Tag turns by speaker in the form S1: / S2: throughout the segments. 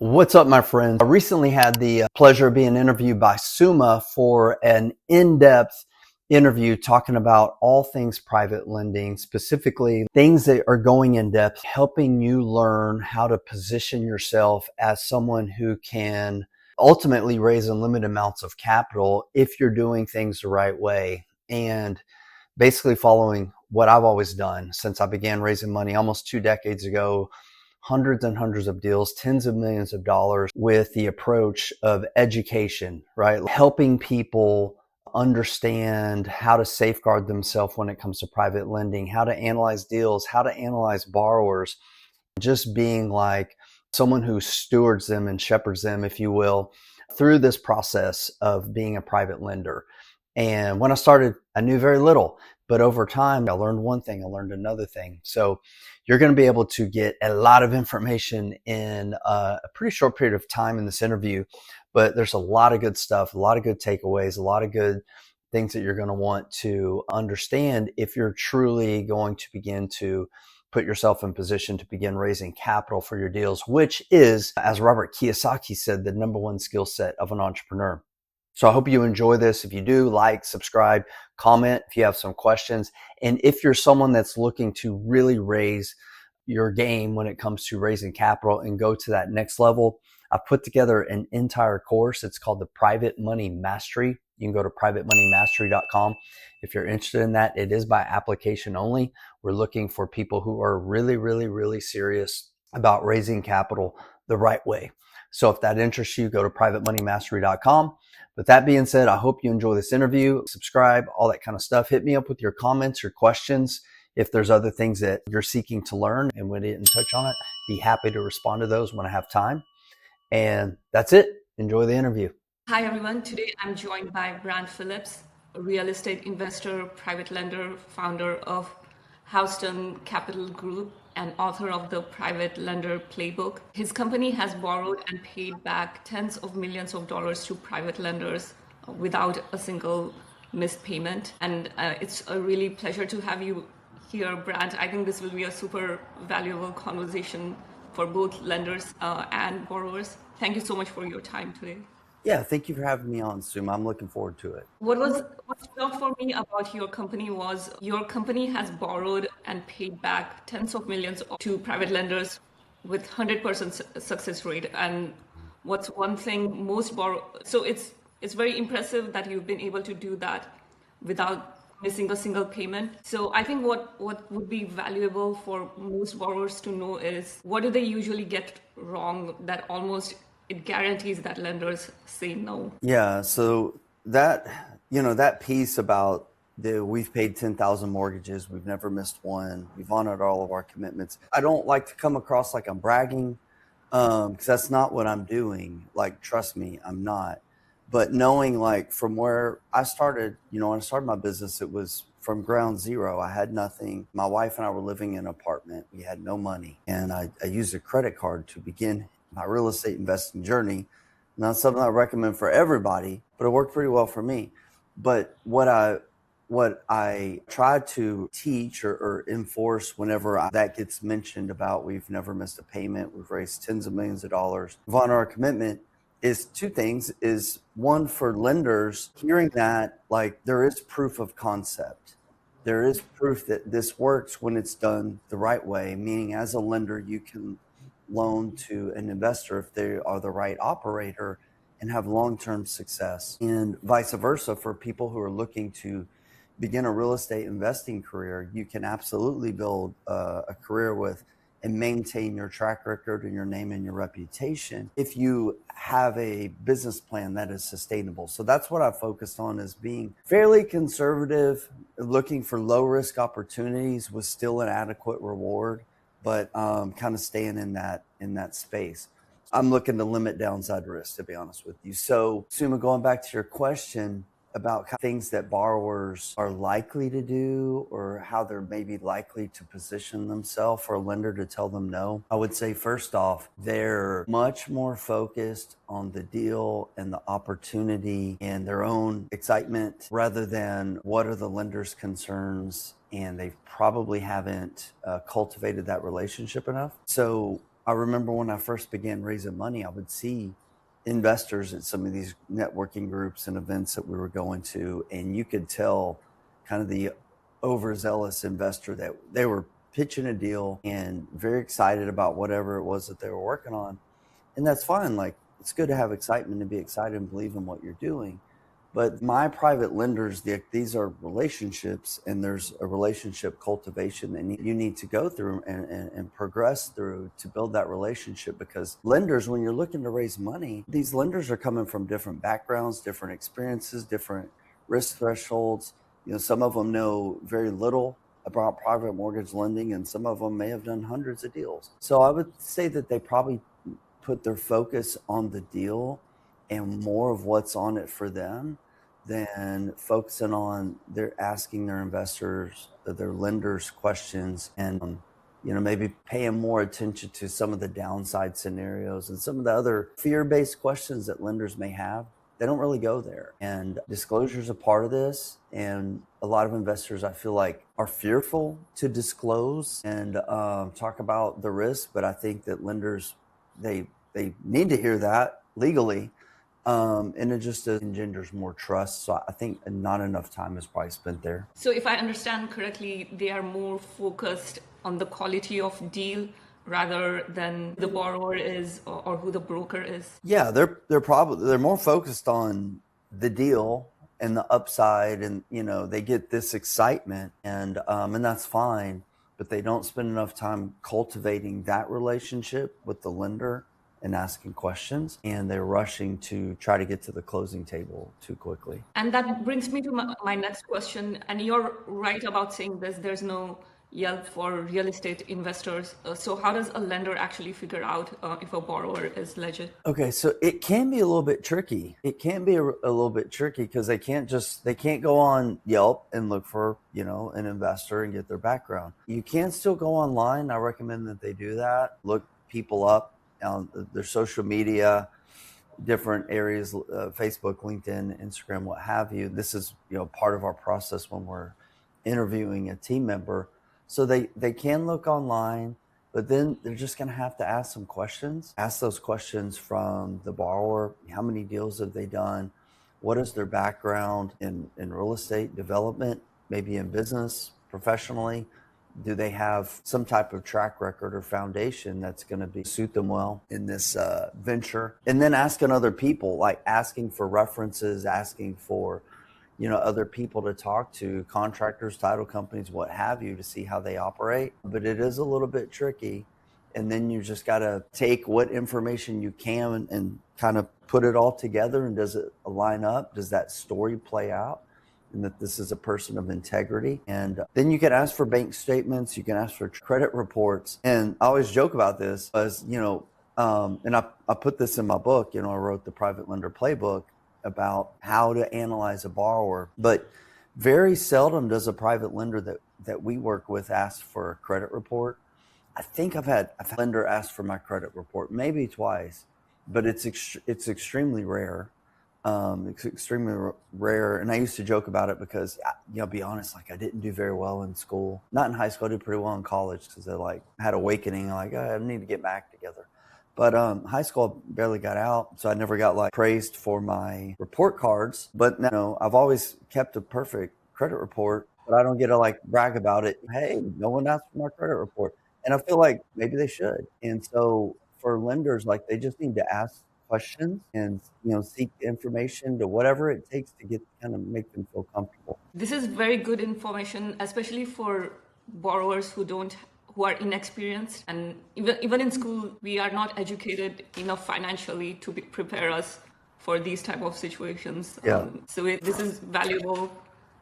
S1: What's up, my friends? I recently had the pleasure of being interviewed by Suma for an in-depth interview talking about all things private lending, specifically things that are going in depth, helping you learn how to position yourself as someone who can ultimately raise unlimited amounts of capital if you're doing things the right way. And basically following what I've always done since I began raising money almost 2 decades ago, hundreds and hundreds of deals, tens of millions of dollars, with the approach of education, right? Helping people understand how to safeguard themselves when it comes to private lending, how to analyze deals, how to analyze borrowers, just being like someone who stewards them and shepherds them, if you will, through this process of being a private lender. And when I started, I knew very little, but over time, I learned one thing, I learned another thing. So you're going to be able to get a lot of information in a pretty short period of time in this interview, but there's a lot of good stuff, a lot of good takeaways, a lot of good things that you're going to want to understand if you're truly going to begin to put yourself in position to begin raising capital for your deals, which is, as Robert Kiyosaki said, the number one skill set of an entrepreneur. So I hope you enjoy this. If you do, like, subscribe, comment if you have some questions. And if you're someone that's looking to really raise your game when it comes to raising capital and go to that next level, I've put together an entire course. It's called the Private Money Mastery. You can go to privatemoneymastery.com. If you're interested in that, it is by application only. We're looking for people who are really, really, really serious about raising capital the right way. So if that interests you, go to privatemoneymastery.com. With that being said, I hope you enjoy this interview. Subscribe, all that kind of stuff. Hit me up with your comments, your questions. If there's other things that you're seeking to learn and we didn't touch on it, be happy to respond to those when I have time. And that's it. Enjoy the interview.
S2: Hi, everyone. Today I'm joined by Brant Phillips, a real estate investor, private lender, founder of Houston Capital Group, and author of the Private Lender Playbook. His company has borrowed and paid back tens of millions of dollars to private lenders without a single missed payment. And it's a really pleasure to have you here, Brant. I think this will be a super valuable conversation for both lenders and borrowers. Thank you so much for your time today.
S1: Yeah, thank you for having me on, Suma. I'm looking forward to it.
S2: What struck for me about your company was your company has borrowed and paid back tens of millions to private lenders with 100% success rate. And what's one thing so it's very impressive that you've been able to do that without missing a single payment. So I think what would be valuable for most borrowers to know is, what do they usually get wrong that almost it guarantees that lenders say no?
S1: Yeah, so that piece about we've paid 10,000 mortgages, we've never missed one, we've honored all of our commitments. I don't like to come across like I'm bragging, because that's not what I'm doing. Like, trust me, I'm not. But knowing, like, from where I started, when I started my business, it was from ground zero. I had nothing. My wife and I were living in an apartment. We had no money. And I used a credit card to begin my real estate investing journey. Not something I recommend for everybody, but it worked pretty well for me. But what I try to teach or enforce whenever that gets mentioned about we've never missed a payment, we've raised tens of millions of dollars, we've honored our commitment, is two things. Is one, for lenders, hearing that, like, there is proof of concept. There is proof that this works when it's done the right way, meaning as a lender, you can loan to an investor if they are the right operator and have long-term success, and vice versa. For people who are looking to begin a real estate investing career, you can absolutely build a career with and maintain your track record and your name and your reputation if you have a business plan that is sustainable. So that's what I focused on, is being fairly conservative, looking for low risk opportunities with still an adequate reward, but kind of staying in that space. I'm looking to limit downside risk, to be honest with you. So, Suma, going back to your question about things that borrowers are likely to do or how they're maybe likely to position themselves for a lender to tell them no, I would say, first off, they're much more focused on the deal and the opportunity and their own excitement rather than what are the lender's concerns, and they probably haven't cultivated that relationship enough. So I remember when I first began raising money, I would see investors at some of these networking groups and events that we were going to, and you could tell kind of the overzealous investor that they were pitching a deal and very excited about whatever it was that they were working on. And that's fine. Like, it's good to have excitement and be excited and believe in what you're doing. But my private lenders, these are relationships, and there's a relationship cultivation that you need to go through and progress through to build that relationship. Because lenders, when you're looking to raise money, these lenders are coming from different backgrounds, different experiences, different risk thresholds. Some of them know very little about private mortgage lending, and some of them may have done hundreds of deals. So I would say that they probably put their focus on the deal and more of what's on it for them than focusing on asking their investors, their lenders questions, and maybe paying more attention to some of the downside scenarios and some of the other fear-based questions that lenders may have. They don't really go there. And disclosure is a part of this. And a lot of investors, I feel like, are fearful to disclose and talk about the risk. But I think that lenders, they need to hear that legally. And it just engenders more trust. So I think not enough time is probably spent there.
S2: So if I understand correctly, they are more focused on the quality of deal rather than the borrower is or who the broker is.
S1: Yeah, they're more focused on the deal and the upside, and they get this excitement, and that's fine, but they don't spend enough time cultivating that relationship with the lender and asking questions, and they're rushing to try to get to the closing table too quickly.
S2: And that brings me to my next question. And you're right about saying this, there's no Yelp for real estate investors. So how does a lender actually figure out if a borrower is legit?
S1: Okay, so it can be a little bit tricky. It can be a little bit tricky because they can't go on Yelp and look for, an investor and get their background. You can still go online. I recommend that they do that. Look people up on their social media, different areas, Facebook, LinkedIn, Instagram, what have you. This is, part of our process when we're interviewing a team member. So they can look online, but then they're just going to have to ask some questions. Ask those questions from the borrower. How many deals have they done? What is their background in real estate development, maybe in business, professionally? Do they have some type of track record or foundation that's going to suit them well in this venture? And then asking other people, like asking for references, asking for other people to talk to, contractors, title companies, what have you, to see how they operate. But it is a little bit tricky. And then you just got to take what information you can and kind of put it all together. And does it line up? Does that story play out? And that this is a person of integrity. And then you can ask for bank statements. You can ask for credit reports. And I always joke about this as, and I put this in my book, I wrote the Private Lender Playbook about how to analyze a borrower, but very seldom does a private lender that we work with ask for a credit report. I think I've had a lender ask for my credit report maybe twice, but it's extremely rare. It's extremely rare. And I used to joke about it because, I'll be honest, like I didn't do very well in school. Not in high school, I did pretty well in college because I had awakening. Like, I need to get back together. But high school, I barely got out, so I never got praised for my report cards. But I've always kept a perfect credit report, but I don't get to brag about it. Hey, no one asked for my credit report. And I feel like maybe they should. And so for lenders, they just need to ask questions and seek information to whatever it takes to kind of make them feel comfortable.
S2: This is very good information, especially for borrowers who are inexperienced, and even in school we are not educated enough financially to prepare us for these type of situations.
S1: Yeah.
S2: This is valuable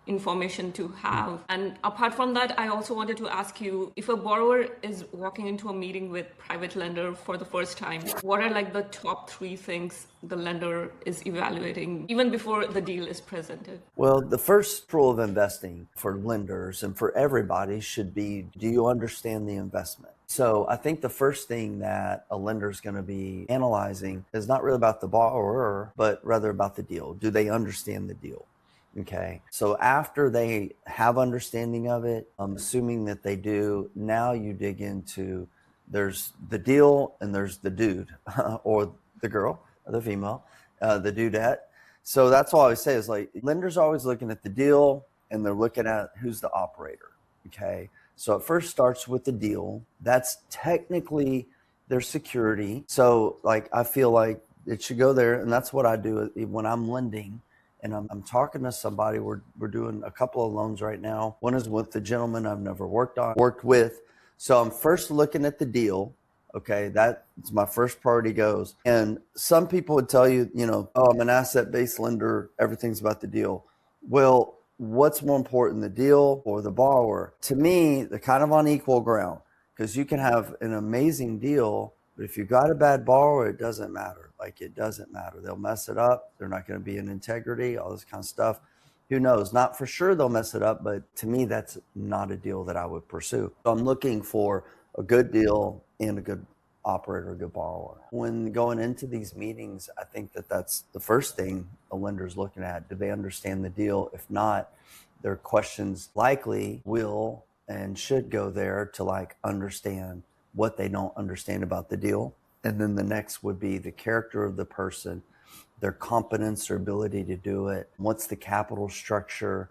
S2: information to have. And apart from that, I also wanted to ask you, if a borrower is walking into a meeting with private lender for the first time, what are the top 3 things the lender is evaluating even before the deal is presented?
S1: Well, the first rule of investing for lenders and for everybody should be, do you understand the investment? So I think the first thing that a lender is going to be analyzing is not really about the borrower, but rather about the deal. Do they understand the deal? Okay. So after they have understanding of it, I'm assuming that they do, now you dig into There's the deal and there's the dude or the girl or the female, the dudette. So that's all I always say is like lenders are always looking at the deal and they're looking at who's the operator. Okay. So it first starts with the deal. That's technically their security. So like I feel like it should go there. And that's what I do when I'm lending and I'm talking to somebody. We're doing a couple of loans right now. One is with the gentleman I've never worked with. So I'm first looking at the deal. Okay, that's my first priority goes. And some people would tell you, oh, I'm an asset-based lender. Everything's about the deal. Well, what's more important, the deal or the borrower? To me, they're kind of on equal ground because you can have an amazing deal, but if you got a bad borrower, it doesn't matter. Like it doesn't matter. They'll mess it up. They're not going to be in integrity, all this kind of stuff. Who knows? Not for sure they'll mess it up, but to me, that's not a deal that I would pursue. So I'm looking for a good deal and a good operator, a good borrower. When going into these meetings, I think that that's the first thing a lender's looking at. Do they understand the deal? If not, their questions likely will and should go there to like understand what they don't understand about the deal. And then the next would be the character of the person, their competence or ability to do it. What's the capital structure?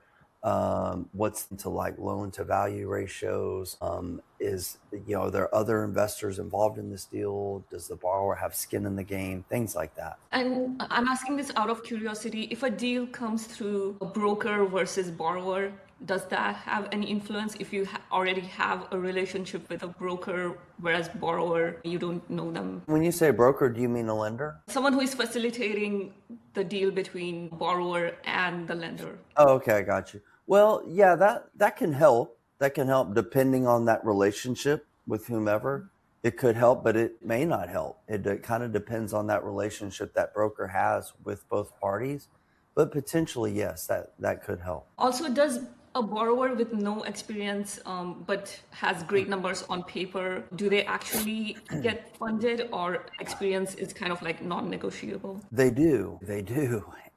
S1: What's into like loan to value ratios? Are there other investors involved in this deal? Does the borrower have skin in the game? Things like that.
S2: And I'm asking this out of curiosity. If a deal comes through a broker versus borrower, does that have any influence if you already have a relationship with a broker, whereas borrower, you don't know them?
S1: When you say broker, do you mean a lender?
S2: Someone who is facilitating the deal between borrower and the lender.
S1: Oh, okay, I got you. Well, yeah, that can help. That can help depending on that relationship with whomever. It could help, but it may not help. It kind of depends on that relationship that broker has with both parties. But potentially, yes, that could help.
S2: Also, does a borrower with no experience but has great numbers on paper, do they actually get funded, or experience is kind of like non-negotiable?
S1: They do.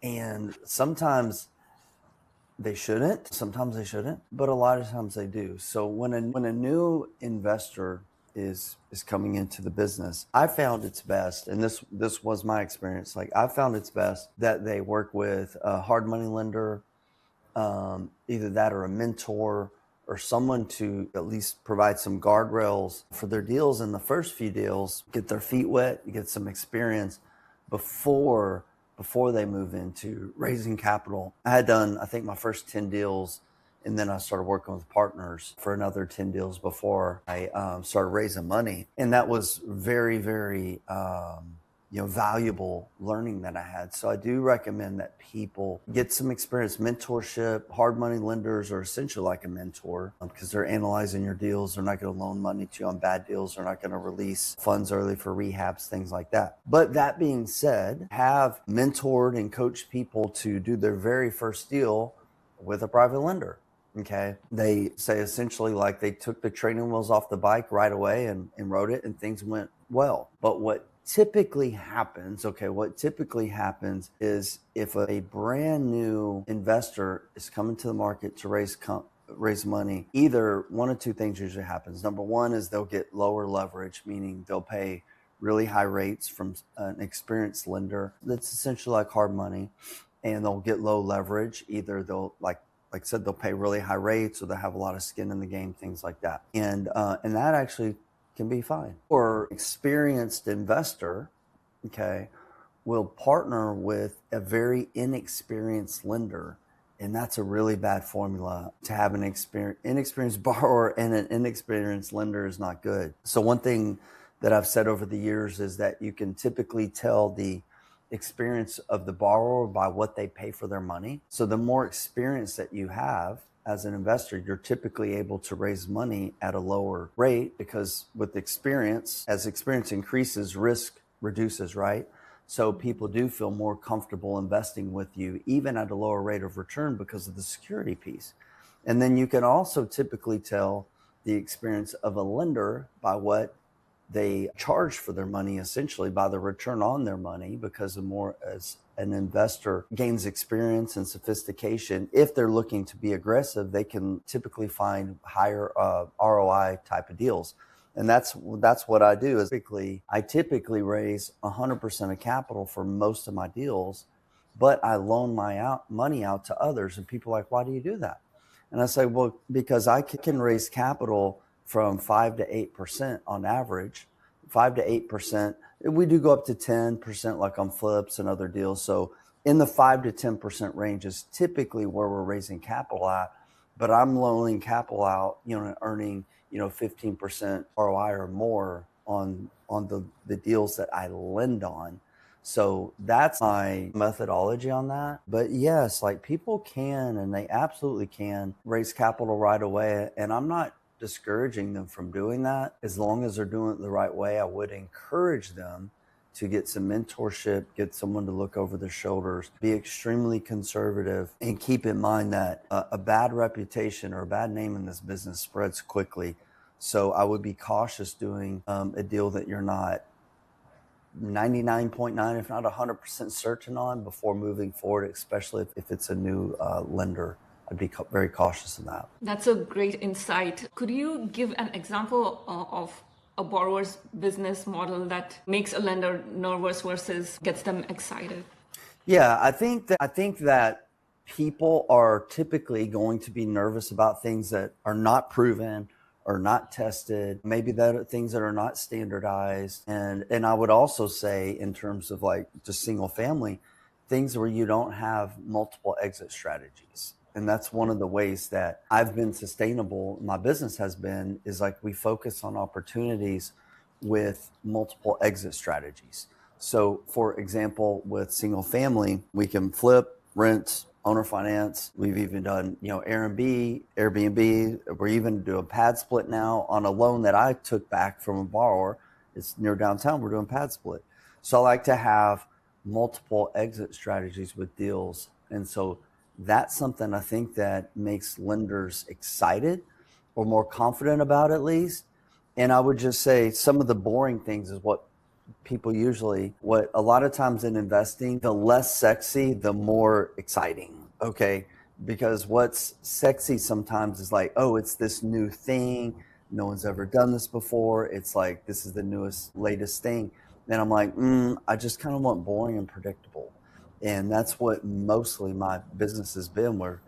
S1: And sometimes they shouldn't. Sometimes they shouldn't, but a lot of times they do. So when a new investor is coming into the business, I found it's best, and this was my experience. Like I found it's best that they work with a hard money lender, either that or a mentor or someone to at least provide some guardrails for their deals. In the first few deals, get their feet wet, get some experience before they move into raising capital. I had done, I think, my first 10 deals, and then I started working with partners for another 10 deals before I started raising money. And that was very, very valuable learning that I had. So I do recommend that people get some experience. Mentorship, hard money lenders are essentially like a mentor because they're analyzing your deals. They're not going to loan money to you on bad deals. They're not going to release funds early for rehabs, things like that. But that being said, have mentored and coached people to do their very first deal with a private lender. Okay. They say essentially like they took the training wheels off the bike right away and rode it and things went well. But what typically happens is if a brand new investor is coming to the market to raise money, either one of two things usually happens. Number one is they'll get lower leverage, meaning they'll pay really high rates from an experienced lender that's essentially like hard money, and they'll get low leverage. Either they'll like I said, they'll pay really high rates, or they'll have a lot of skin in the game, things like that. And that actually can be fine. Or experienced investor, okay, will partner with a very inexperienced lender. And that's a really bad formula. To have an inexperienced borrower and an inexperienced lender is not good. So one thing that I've said over the years is that you can typically tell the experience of the borrower by what they pay for their money. So the more experience that you have as an investor, you're typically able to raise money at a lower rate, because with experience, as experience increases, risk reduces, right? So people do feel more comfortable investing with you, even at a lower rate of return, because of the security piece. And then you can also typically tell the experience of a lender by what they charge for their money, essentially by the return on their money, because the more as an investor gains experience and sophistication, if they're looking to be aggressive, they can typically find higher ROI type of deals. And that's what I do is I typically raise 100% of capital for most of my deals, but I loan money out to others. And people are like, why do you do that? And I say, well, because I can raise capital from 5 to 8% on average, 5 to 8%. We do go up to 10% like on flips and other deals. So in the 5 to 10% range is typically where we're raising capital at, but I'm loaning capital out, and earning, 15% ROI or more on the deals that I lend on. So that's my methodology on that. But yes, like people can, and they absolutely can raise capital right away. And I'm not discouraging them from doing that. As long as they're doing it the right way, I would encourage them to get some mentorship, get someone to look over their shoulders, be extremely conservative, and keep in mind that a bad reputation or a bad name in this business spreads quickly. So I would be cautious doing a deal that you're not 99.9, if not 100% certain on before moving forward, especially if it's a new lender. I'd be very cautious in that.
S2: That's a great insight. Could you give an example of a borrower's business model that makes a lender nervous versus gets them excited?
S1: Yeah, I think that people are typically going to be nervous about things that are not proven or not tested, maybe that are things that are not standardized. And I would also say in terms of like just single family, things where you don't have multiple exit strategies. And that's one of the ways that I've been sustainable, my business has been, is like we focus on opportunities with multiple exit strategies. So for example, with single family, we can flip, rent, owner finance. We've even done, Airbnb. We're even doing pad split now on a loan that I took back from a borrower. It's near downtown. We're doing pad split. So I like to have multiple exit strategies with deals. And so that's something I think that makes lenders excited or more confident about at least. And I would just say some of the boring things is what a lot of times in investing, the less sexy, the more exciting. Okay. Because what's sexy sometimes is like, oh, it's this new thing. No one's ever done this before. It's like, this is the latest thing. And I'm like, I just kind of want boring and predictable. And that's what mostly my business has been, where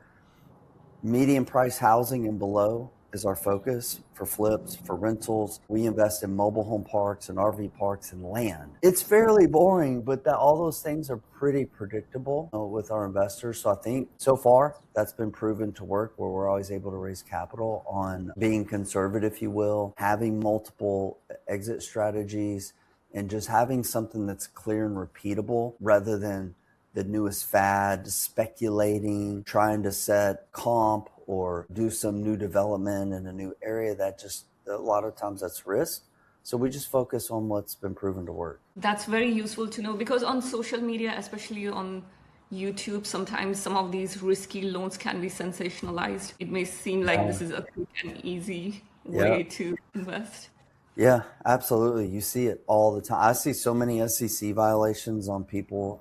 S1: median price housing and below is our focus for flips, for rentals. We invest in mobile home parks and RV parks and land. It's fairly boring, but all those things are pretty predictable with our investors. So I think so far that's been proven to work, where we're always able to raise capital on being conservative, if you will, having multiple exit strategies, and just having something that's clear and repeatable rather than the newest fad, speculating, trying to set comp or do some new development in a new area. That just, a lot of times that's risk. So we just focus on what's been proven to work.
S2: That's very useful to know, because on social media, especially on YouTube, sometimes some of these risky loans can be sensationalized. It may seem like this is a quick and easy way to invest.
S1: Yeah, absolutely. You see it all the time. I see so many SEC violations on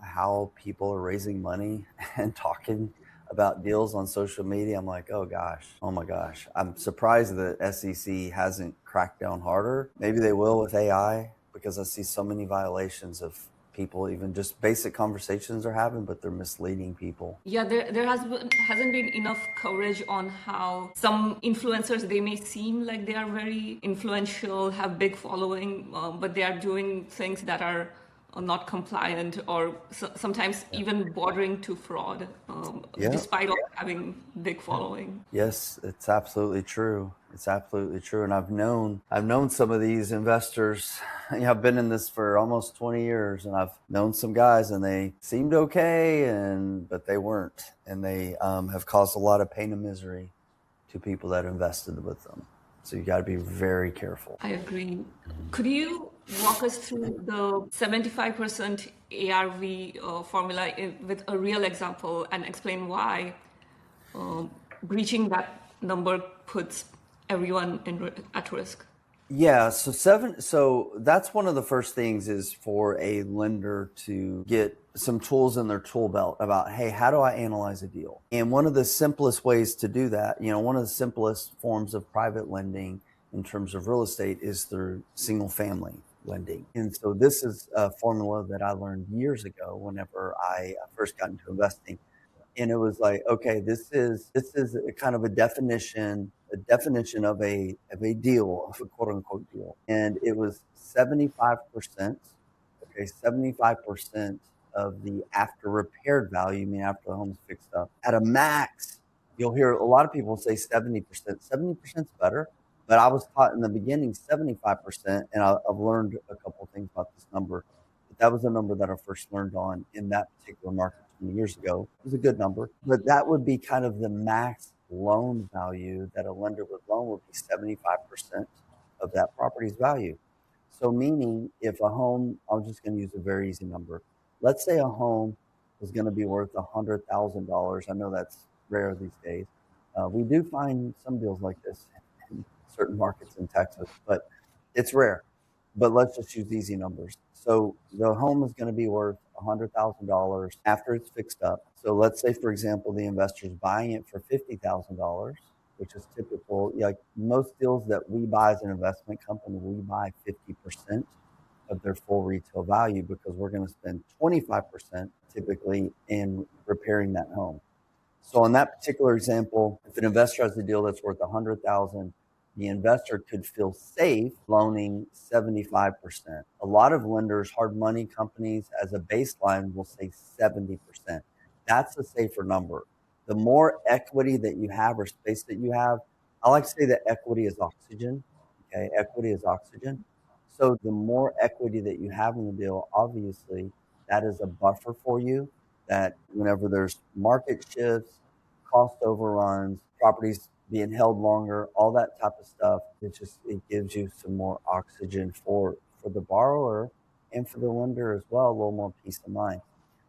S1: how people are raising money and talking about deals on social media. I'm like, oh my gosh. I'm surprised that SEC hasn't cracked down harder. Maybe they will with AI, because I see so many violations of people, even just basic conversations they're having, but they're misleading people.
S2: Yeah, there hasn't been enough coverage on how some influencers, they may seem like they are very influential, have big following, but they are doing things that are not compliant, or sometimes even bordering to fraud, despite of having big following.
S1: Yes, it's absolutely true. It's absolutely true. And I've known some of these investors. I've been in this for almost 20 years, and I've known some guys, and they seemed okay, but they weren't. And they have caused a lot of pain and misery to people that invested with them. So you got to be very careful.
S2: I agree. Could you walk us through the 75% ARV formula with a real example, and explain why breaching that number puts everyone at risk?
S1: Yeah, so that's one of the first things, is for a lender to get some tools in their tool belt about, hey, how do I analyze a deal? And one of the simplest ways to do that, one of the simplest forms of private lending in terms of real estate is through single family lending. And so this is a formula that I learned years ago whenever I first got into investing. And it was like, okay, this is a kind of a definition of a deal, of a quote unquote deal. And it was 75%, okay, 75% of the after repaired value, I mean after the home's fixed up. At a max, you'll hear a lot of people say 70%. 70% is better, but I was taught in the beginning 75%, and I've learned a couple of things about this number. But that was a number that I first learned on in that particular market 20 years ago. It was a good number, but that would be kind of the max loan value that a lender would loan would be 75% of that property's value. So meaning if a home, I'm just going to use a very easy number. Let's say a home is going to be worth $100,000. I know that's rare these days. We do find some deals like this in certain markets in Texas, but it's rare. But let's just use easy numbers. So the home is going to be worth $100,000 after it's fixed up. So let's say, for example, the investor's buying it for $50,000, which is typical. Like most deals that we buy as an investment company, we buy 50% of their full retail value because we're going to spend 25% typically in repairing that home. So in that particular example, if an investor has a deal that's worth 100,000, the investor could feel safe loaning 75%. A lot of lenders, hard money companies, as a baseline will say 70%. That's a safer number. The more equity that you have or space that you have, I like to say that equity is oxygen. Okay, equity is oxygen. So the more equity that you have in the deal, obviously, that is a buffer for you that whenever there's market shifts, cost overruns, properties being held longer, all that type of stuff, it gives you some more oxygen for the borrower and for the lender as well, a little more peace of mind.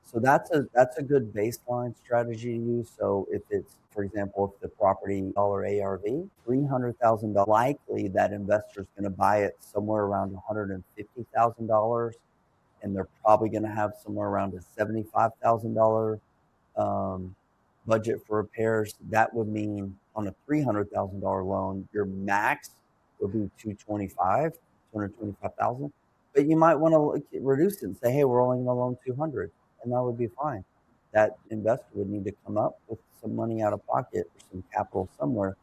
S1: So that's a good baseline strategy to use. So if it's, for example, if the property dollar ARV, $300,000, likely that investor is going to buy it somewhere around $150,000, and they're probably going to have somewhere around a $75,000 budget for repairs. That would mean on a $300,000 loan, your max would be 225,000, but you might want to reduce it and say, hey, we're only going to loan 200, and that would be fine. That investor would need to come up with some money out of pocket or some capital somewhere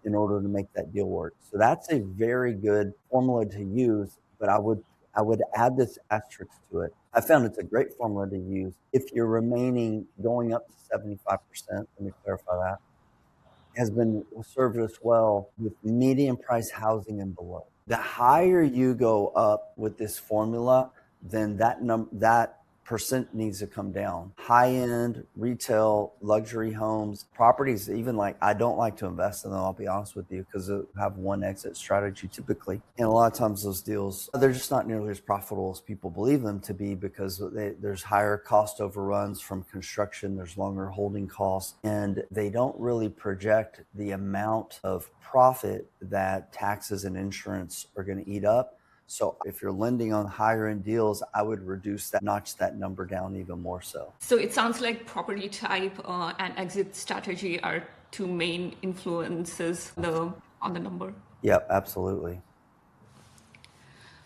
S1: in order to make that deal work. So that's a very good formula to use, but I would add this asterisk to it. I found it's a great formula to use if you're remaining going up to 75%. Let me clarify that. Has been served us well with median price housing and below. The higher you go up with this formula, then that percent needs to come down. High-end retail luxury homes, properties, even like I don't like to invest in them, I'll be honest with you, because they have one exit strategy typically. And a lot of times those deals, they're just not nearly as profitable as people believe them to be because there's higher cost overruns from construction, there's longer holding costs, and they don't really project the amount of profit that taxes and insurance are going to eat up. So if you're lending on higher end deals, I would notch that number down even more so.
S2: So it sounds like property type and exit strategy are two main influences on the number.
S1: Yep, absolutely.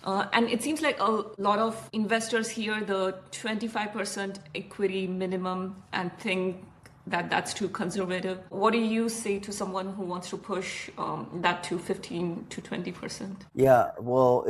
S2: And it seems like a lot of investors hear the 25% equity minimum and think that that's too conservative. What do you say to someone who wants to push that to 15 to 20%?
S1: Yeah, well,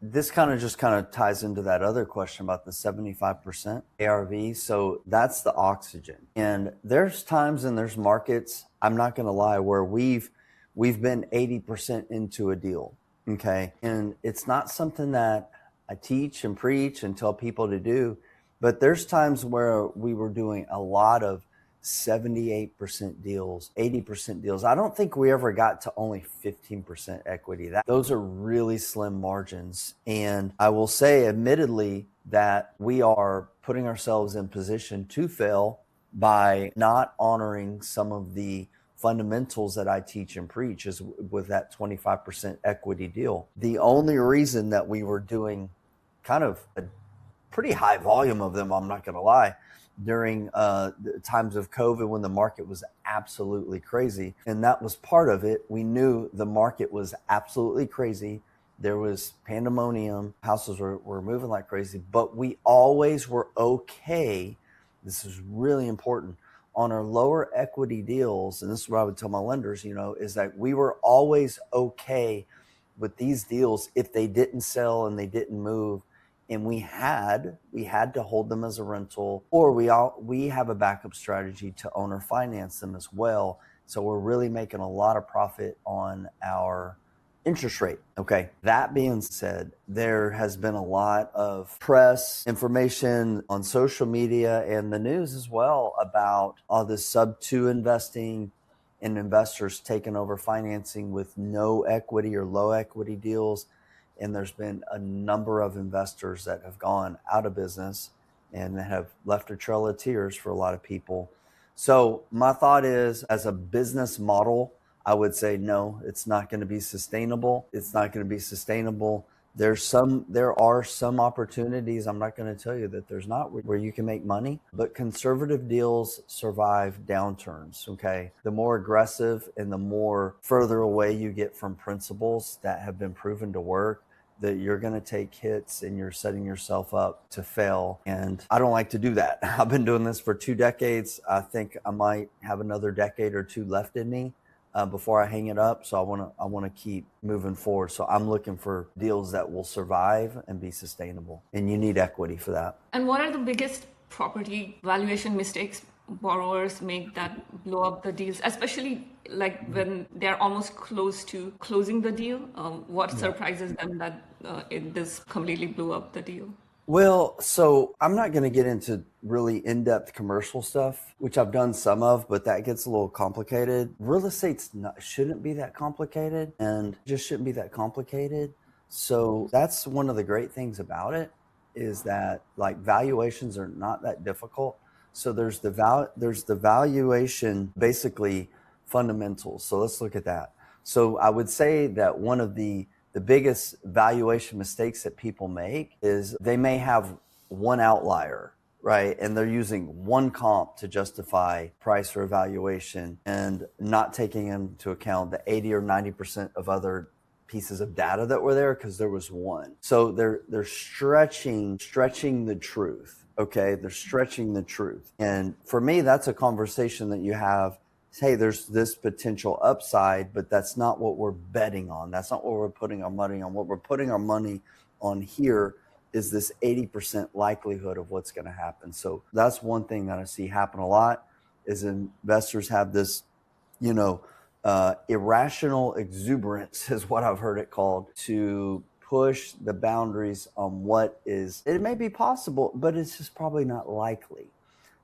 S1: this kind of ties into that other question about the 75% ARV. So that's the oxygen. And there's times and there's markets, I'm not going to lie, where we've been 80% into a deal. Okay. And it's not something that I teach and preach and tell people to do, but there's times where we were doing a lot of 78% deals, 80% deals. I don't think we ever got to only 15% equity. Those are really slim margins. And I will say, admittedly, that we are putting ourselves in position to fail by not honoring some of the fundamentals that I teach and preach is with that 25% equity deal. The only reason that we were doing kind of pretty high volume of them, I'm not going to lie, during the times of COVID when the market was absolutely crazy. And that was part of it. We knew the market was absolutely crazy. There was pandemonium. Houses were moving like crazy, but we always were okay. This is really important on our lower equity deals. And this is what I would tell my lenders, is that we were always okay with these deals if they didn't sell and they didn't move. And we had to hold them as a rental, or we have a backup strategy to owner finance them as well. So we're really making a lot of profit on our interest rate. Okay. That being said, there has been a lot of press information on social media and the news as well about all this sub-2 investing and investors taking over financing with no equity or low equity deals. And there's been a number of investors that have gone out of business and have left a trail of tears for a lot of people. So my thought is, as a business model, I would say, no, it's not going to be sustainable. It's not going to be sustainable. There are some opportunities. I'm not going to tell you that there's not, where you can make money, but conservative deals survive downturns. Okay. The more aggressive and the more further away you get from principles that have been proven to work, that you're going to take hits and you're setting yourself up to fail. And I don't like to do that. I've been doing this for 2 decades. I think I might have another decade or 2 left in me before I hang it up. So I want to keep moving forward. So I'm looking for deals that will survive and be sustainable. And you need equity for that.
S2: And what are the biggest property valuation mistakes borrowers make that blow up the deals, especially like when they're almost close to closing the deal? What surprises them that this completely blew up the deal?
S1: Well, so I'm not going to get into really in-depth commercial stuff, which I've done some of, but that gets a little complicated. Real estate's shouldn't be that complicated, and just shouldn't be that complicated. So that's one of the great things about it, is that like valuations are not that difficult. So there's the valuation, basically fundamentals. So let's look at that. So I would say that one of the biggest valuation mistakes that people make is they may have one outlier, right? And they're using one comp to justify price or valuation and not taking into account the 80 or 90% of other pieces of data that were there because there was one. So they're stretching the truth. Okay, they're stretching the truth. And for me, that's a conversation that you have. Hey, there's this potential upside, but that's not what we're betting on. That's not what we're putting our money on. What we're putting our money on here is this 80% likelihood of what's going to happen. So that's one thing that I see happen a lot, is investors have this, irrational exuberance is what I've heard it called, to push the boundaries on what is, it may be possible, but it's just probably not likely.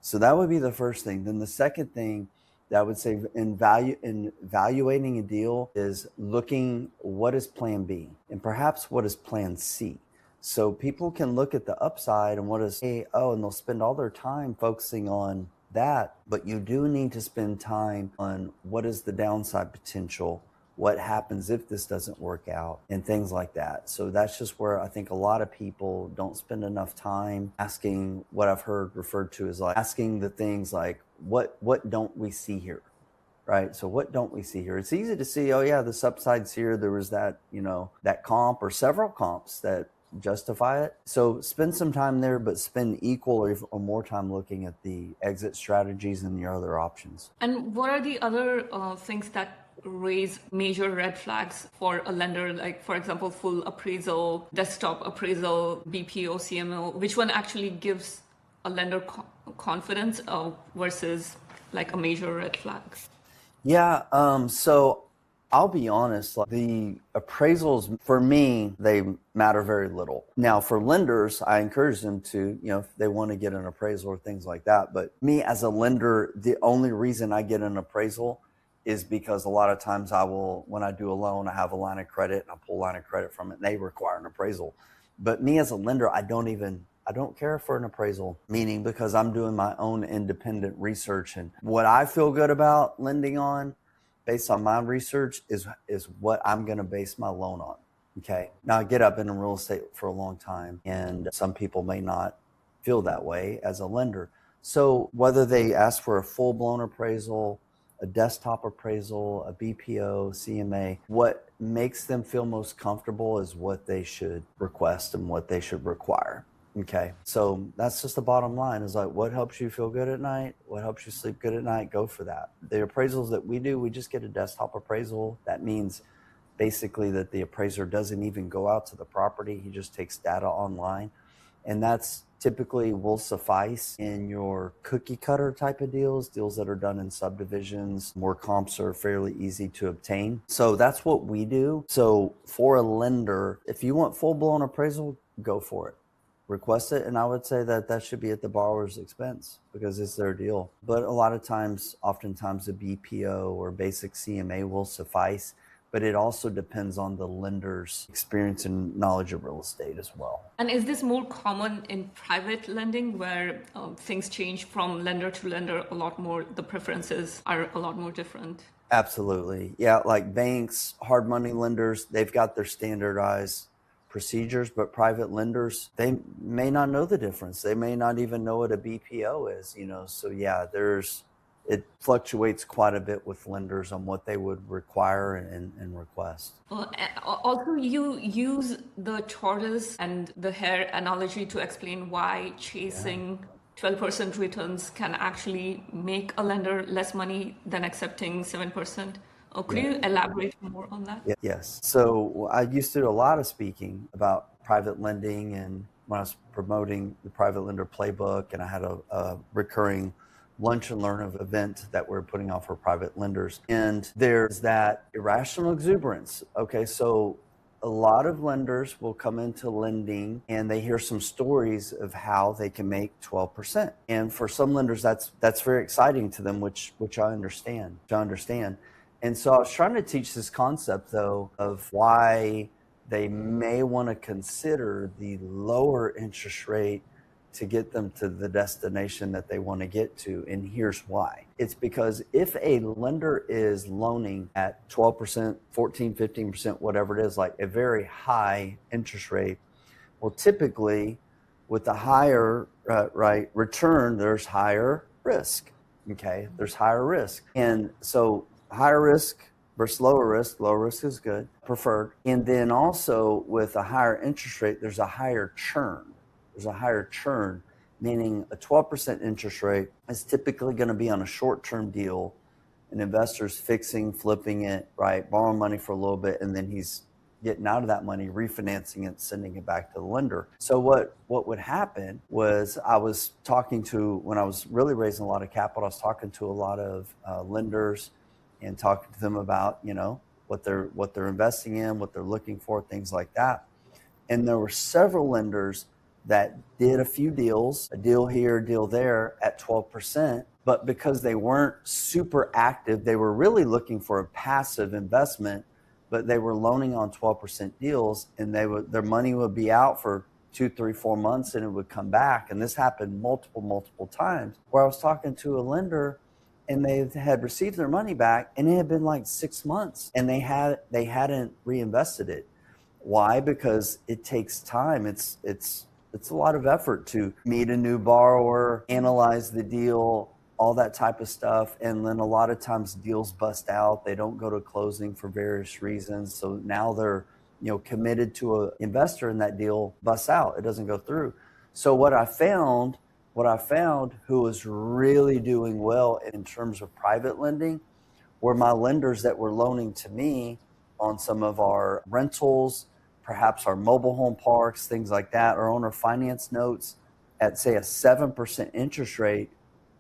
S1: So that would be the first thing. Then the second thing that I would say in evaluating a deal is looking, what is plan B and perhaps what is plan C. So people can look at the upside and what is A, and they'll spend all their time focusing on that, but you do need to spend time on what is the downside potential, what happens if this doesn't work out, and things like that. So that's just where I think a lot of people don't spend enough time asking, what I've heard referred to as like asking the things like, what don't we see here? Right? So what don't we see here? It's easy to see, oh yeah, this upside's here. There was that, that comp or several comps that justify it. So spend some time there, but spend equal or more time looking at the exit strategies and your other options.
S2: And what are the other things that raise major red flags for a lender? Like, for example, full appraisal, desktop appraisal, BPO, CMO. Which one actually gives a lender confidence versus like a major red flag?
S1: Yeah. So I'll be honest, like the appraisals for me, they matter very little. Now for lenders, I encourage them to, if they want to get an appraisal or things like that. But me as a lender, the only reason I get an appraisal is because a lot of times when I do a loan, I have a line of credit and I pull a line of credit from it and they require an appraisal. But me as a lender, I don't care for an appraisal, meaning because I'm doing my own independent research, and what I feel good about lending on based on my research is what I'm going to base my loan on. Okay. Now, I get up in real estate for a long time, and some people may not feel that way as a lender. So, whether they ask for a full blown appraisal, a desktop appraisal, a BPO, CMA, what makes them feel most comfortable is what they should request and what they should require. Okay. So that's just the bottom line is like, what helps you feel good at night? What helps you sleep good at night? Go for that. The appraisals that we do, we just get a desktop appraisal. That means basically that the appraiser doesn't even go out to the property. He just takes data online. And that's typically will suffice in your cookie cutter type of deals that are done in subdivisions where comps are fairly easy to obtain. So that's what we do. So for a lender, if you want full blown appraisal, go for it. Request it, and I would say that that should be at the borrower's expense because it's their deal. But a lot of times, oftentimes a BPO or basic CMA will suffice, but it also depends on the lender's experience and knowledge of real estate as well.
S2: And is this more common in private lending where things change from lender to lender a lot more? The preferences are a lot more different.
S1: Absolutely. Yeah, like banks, hard money lenders, they've got their standardized procedures, but private lenders, they may not know the difference. They may not even know what a BPO is, So yeah, it fluctuates quite a bit with lenders on what they would require and request.
S2: Also, you use the tortoise and the hare analogy to explain why chasing 12% returns can actually make a lender less money than accepting 7%. Could you elaborate more on that?
S1: Yes. So I used to do a lot of speaking about private lending, and when I was promoting the private lender playbook, and I had a recurring lunch and learn event that we're putting on for private lenders. And there's that irrational exuberance. Okay, so a lot of lenders will come into lending and they hear some stories of how they can make 12%. And for some lenders, that's very exciting to them, which I understand. And so I was trying to teach this concept, though, of why they may want to consider the lower interest rate to get them to the destination that they want to get to. And here's why. It's because if a lender is loaning at 12%, 14, 15%, whatever it is, like a very high interest rate, well, typically with the higher return, there's higher risk. Okay, there's higher risk. And so higher risk versus lower risk is good, preferred. And then also with a higher interest rate, there's a higher churn. Meaning a 12% interest rate is typically going to be on a short-term deal. An investor's fixing, flipping it, right, borrowing money for a little bit, and then he's getting out of that money, refinancing it, sending it back to the lender. So what would happen was when I was really raising a lot of capital, I was talking to a lot of lenders and talking to them about, what they're investing in, what they're looking for, things like that. And there were several lenders that did a few deals, a deal here, a deal there at 12%, but because they weren't super active, they were really looking for a passive investment, but they were loaning on 12% deals, and their money would be out for 2, 3, 4 months, and it would come back. And this happened multiple times, where I was talking to a lender and they had received their money back, and it had been like 6 months, and they hadn't reinvested it. Why? Because it takes time. It's a lot of effort to meet a new borrower, analyze the deal, all that type of stuff. And then a lot of times deals bust out. They don't go to closing for various reasons. So now they're, committed to an investor, and that deal busts out. It doesn't go through. So what I found who was really doing well in terms of private lending were my lenders that were loaning to me on some of our rentals, perhaps our mobile home parks, things like that, or owner finance notes at, say, a 7% interest rate,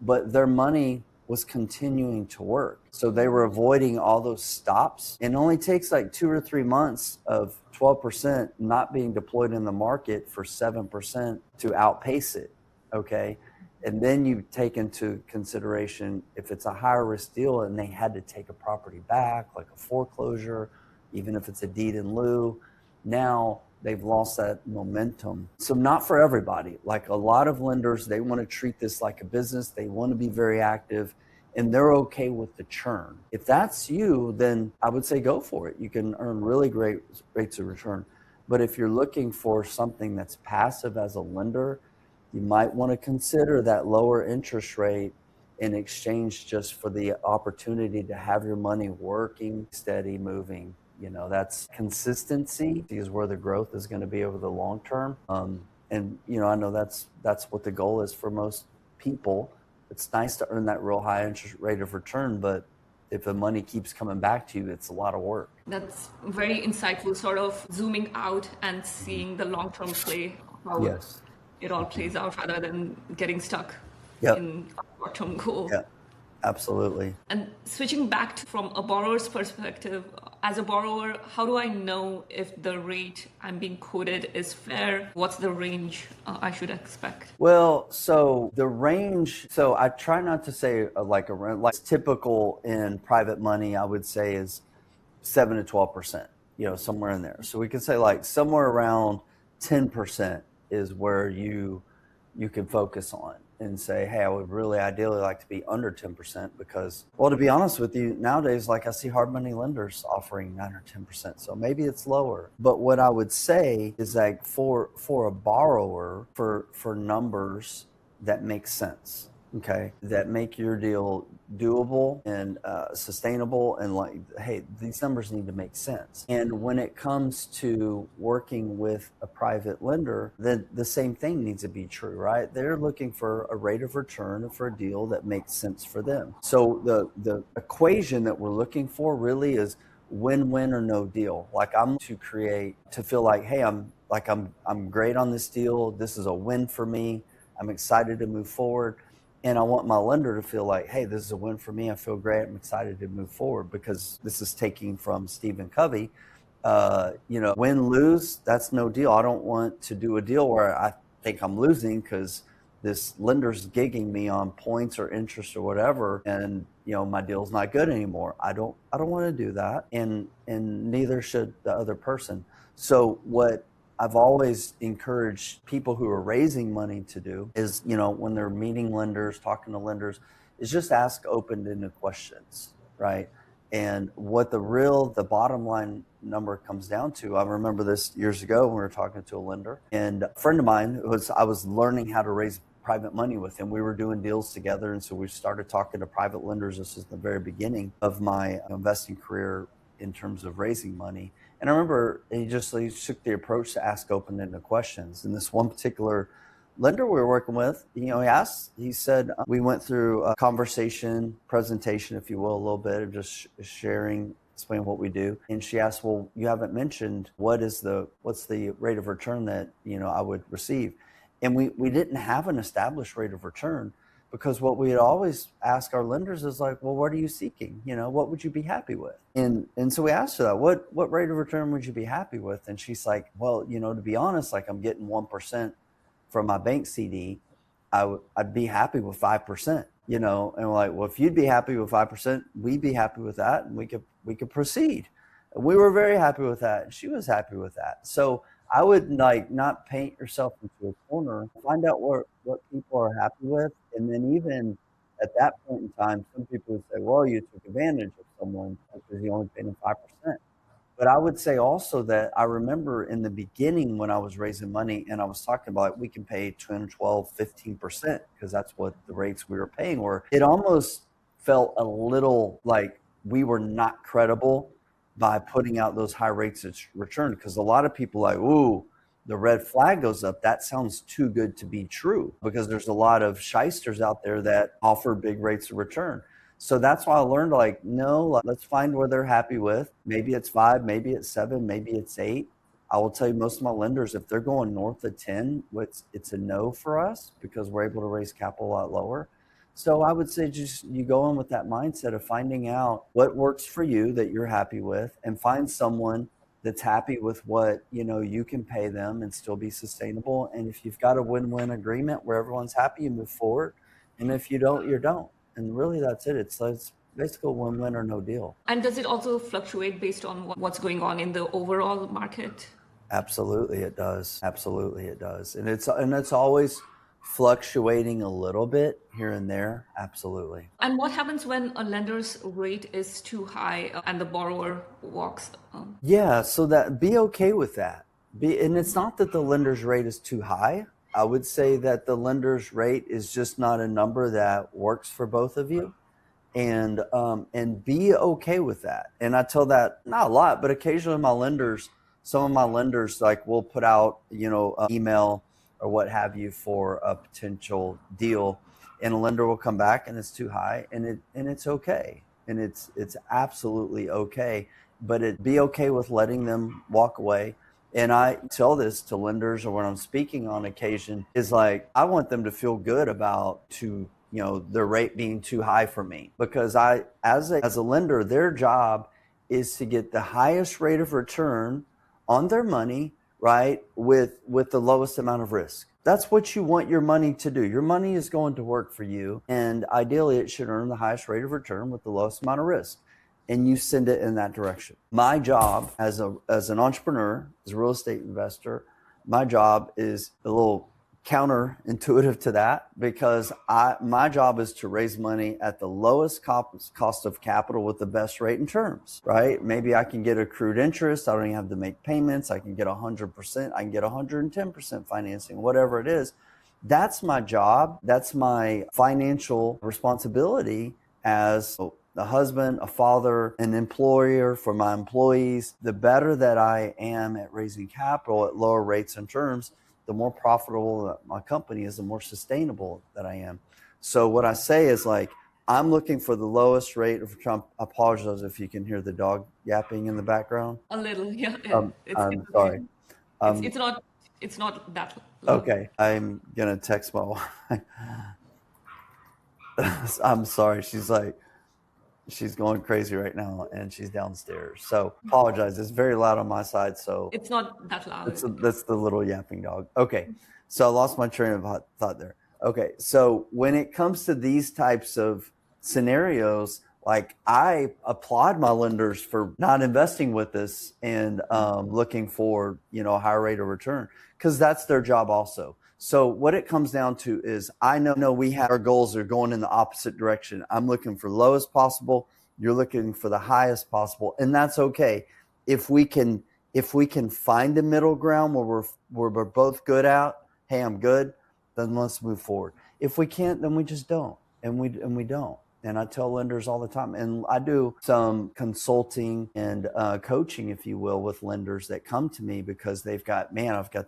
S1: but their money was continuing to work. So they were avoiding all those stops. It only takes like 2 or 3 months of 12% not being deployed in the market for 7% to outpace it, okay? And then you take into consideration if it's a higher risk deal and they had to take a property back, like a foreclosure, even if it's a deed in lieu, now they've lost that momentum. So not for everybody. Like a lot of lenders, they want to treat this like a business. They want to be very active. and they're okay with the churn. If that's you, then I would say go for it. You can earn really great rates of return. But if you're looking for something that's passive as a lender, you might want to consider that lower interest rate in exchange just for the opportunity to have your money working, steady, moving. That's consistency is where the growth is going to be over the long term. And I know that's what the goal is for most people. It's nice to earn that real high interest rate of return, but if the money keeps coming back to you, it's a lot of work.
S2: That's very insightful, sort of zooming out and seeing the long-term play, how
S1: Yes.
S2: it all plays out rather than getting stuck
S1: Yep.
S2: in a short-term goal.
S1: Yeah, absolutely.
S2: And switching back to, from a borrower's perspective, as a borrower, how do I know if the rate I'm being quoted is fair? What's the range I should expect?
S1: Well, so the range, so I try not to say like a range, like typical in private money, I would say is 7 to 12%, somewhere in there. So we could say like somewhere around 10% is where you can focus on and say, hey, I would really ideally like to be under 10% because, well, to be honest with you, nowadays, like I see hard money lenders offering 9 or 10%. So maybe it's lower. But what I would say is like for a borrower, for numbers that make sense, okay, that make your deal doable and sustainable, and like, hey, these numbers need to make sense. And when it comes to working with a private lender, then the same thing needs to be true, right? They're looking for a rate of return for a deal that makes sense for them. So the equation that we're looking for really is win-win or no deal. Like I'm to feel like, hey, I'm great on this deal. This is a win for me. I'm excited to move forward. And I want my lender to feel like, hey, this is a win for me. I feel great. I'm excited to move forward, because this is taking from Stephen Covey. Win, lose, that's no deal. I don't want to do a deal where I think I'm losing because this lender's gigging me on points or interest or whatever, and my deal's not good anymore. I don't want to do that, and neither should the other person. So what I've always encouraged people who are raising money to do is, when they're meeting lenders, talking to lenders, is just ask open-ended questions, right? And what the bottom line number comes down to, I remember this years ago when we were talking to a lender, and a friend of mine I was learning how to raise private money with him. We were doing deals together, and so we started talking to private lenders. This is the very beginning of my investing career in terms of raising money. And I remember he took the approach to ask open-ended questions. And this one particular lender we were working with, he said, we went through a presentation, if you will, a little bit of just explaining what we do. And she asked, well, you haven't mentioned what's the rate of return that, I would receive. And we didn't have an established rate of return, because what we had always asked our lenders is like, well, what are you seeking? What would you be happy with? And so we asked her that, what rate of return would you be happy with? And she's like, well, to be honest, like I'm getting 1% from my bank CD. I'd be happy with 5%, and we're like, well, if you'd be happy with 5%, we'd be happy with that, and we could proceed. And we were very happy with that, and she was happy with that. So I would not paint yourself into a corner. Find out what people are happy with, and then even at that point in time, some people would say, well, you took advantage of someone because you only paid them 5%. But I would say also that I remember in the beginning when I was raising money and I was talking about we can pay 10, 12, 15% because that's what the rates we were paying were. It almost felt a little like we were not credible by putting out those high rates of return, because a lot of people like, ooh, the red flag goes up. That sounds too good to be true, because there's a lot of shysters out there that offer big rates of return. So that's why I learned, like, no, let's find where they're happy with. Maybe it's 5, maybe it's 7, maybe it's 8. I will tell you, most of my lenders, if they're going north of 10, it's a no for us, because we're able to raise capital a lot lower. So I would say just you go in with that mindset of finding out what works for you that you're happy with, and find someone that's happy with what you can pay them and still be sustainable. And if you've got a win-win agreement where everyone's happy, you move forward. And if you don't, you don't. And really, that's it. It's basically a win-win or no deal.
S2: And does it also fluctuate based on what's going on in the overall market?
S1: Absolutely, it does. Absolutely, it does. And it's always Fluctuating a little bit here and there, absolutely.
S2: And what happens when a lender's rate is too high and the borrower walks?
S1: Yeah, so that be okay with that. And it's not that the lender's rate is too high. I would say that the lender's rate is just not a number that works for both of you. And be okay with that. And I tell that not a lot, but occasionally some of my lenders like will put out, email or what have you for a potential deal, and a lender will come back and it's too high, and it's okay, and it's absolutely okay. But it be okay with letting them walk away. And I tell this to lenders, or when I'm speaking on occasion, is like, I want them to feel good about their rate being too high for me, because as a lender, their job is to get the highest rate of return on their money, right? With the lowest amount of risk. That's what you want your money to do. Your money is going to work for you, and ideally it should earn the highest rate of return with the lowest amount of risk, and you send it in that direction. My job as an entrepreneur, as a real estate investor, my job is a little counterintuitive to that, because my job is to raise money at the lowest cost of capital with the best rate and terms, right? Maybe I can get accrued interest. I don't even have to make payments. I can get 100%. I can get 110% financing, whatever it is. That's my job. That's my financial responsibility as a husband, a father, an employer for my employees. The better that I am at raising capital at lower rates and terms, the more profitable that my company is, the more sustainable that I am. So what I say is, like, I'm looking for the lowest rate of return. I apologize if you can hear the dog yapping in the background.
S2: A little, yeah. Yeah.
S1: I'm
S2: It's okay.
S1: sorry.
S2: It's not that loud.
S1: Okay, I'm gonna text my wife. I'm sorry. She's going crazy right now, and she's downstairs. So apologize. It's very loud on my side. So
S2: It's not that loud.
S1: that's the little yapping dog. Okay, so I lost my train of thought there. Okay, so when it comes to these types of scenarios, like, I applaud my lenders for not investing with us and looking for a higher rate of return, because that's their job also. So what it comes down to is, I know we have our goals are going in the opposite direction. I'm looking for lowest possible. You're looking for the highest possible, and that's okay. If we can find a middle ground where we're both good at, hey, I'm good, then let's move forward. If we can't, then we just don't, and we don't. And I tell lenders all the time, and I do some consulting and coaching, if you will, with lenders that come to me because I've got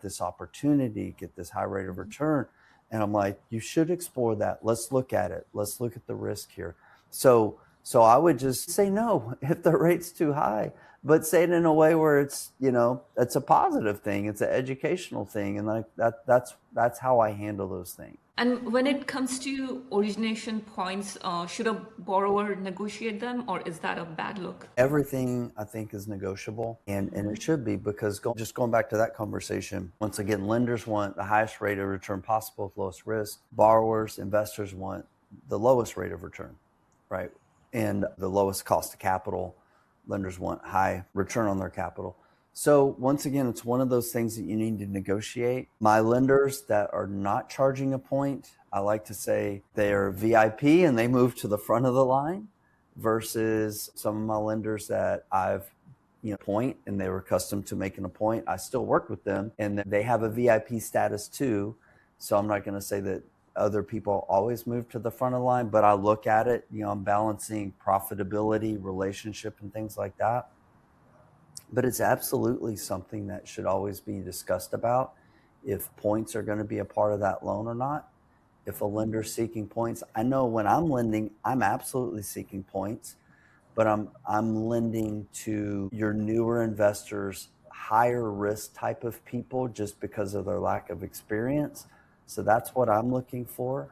S1: this opportunity, get this high rate of return. And I'm like, you should explore that. Let's look at it. Let's look at the risk here. So I would just say no if the rate's too high, but say it in a way where it's a positive thing. It's an educational thing. And like that's how I handle those things.
S2: And when it comes to origination points, should a borrower negotiate them, or is that a bad look?
S1: Everything, I think, is negotiable, and it should be, because just going back to that conversation, once again, lenders want the highest rate of return possible with lowest risk. Borrowers, investors want the lowest rate of return, right? And the lowest cost of capital. Lenders want high return on their capital. So once again, it's one of those things that you need to negotiate. My lenders that are not charging a point, I like to say they are VIP and they move to the front of the line, versus some of my lenders that I've point, and they were accustomed to making a point. I still work with them, and they have a VIP status too. So I'm not going to say that other people always move to the front of the line, but I look at it, I'm balancing profitability, relationship, and things like that. But it's absolutely something that should always be discussed about, if points are going to be a part of that loan or not. If a lender's seeking points, I know when I'm lending, I'm absolutely seeking points, but I'm lending to your newer investors, higher risk type of people, just because of their lack of experience. So that's what I'm looking for.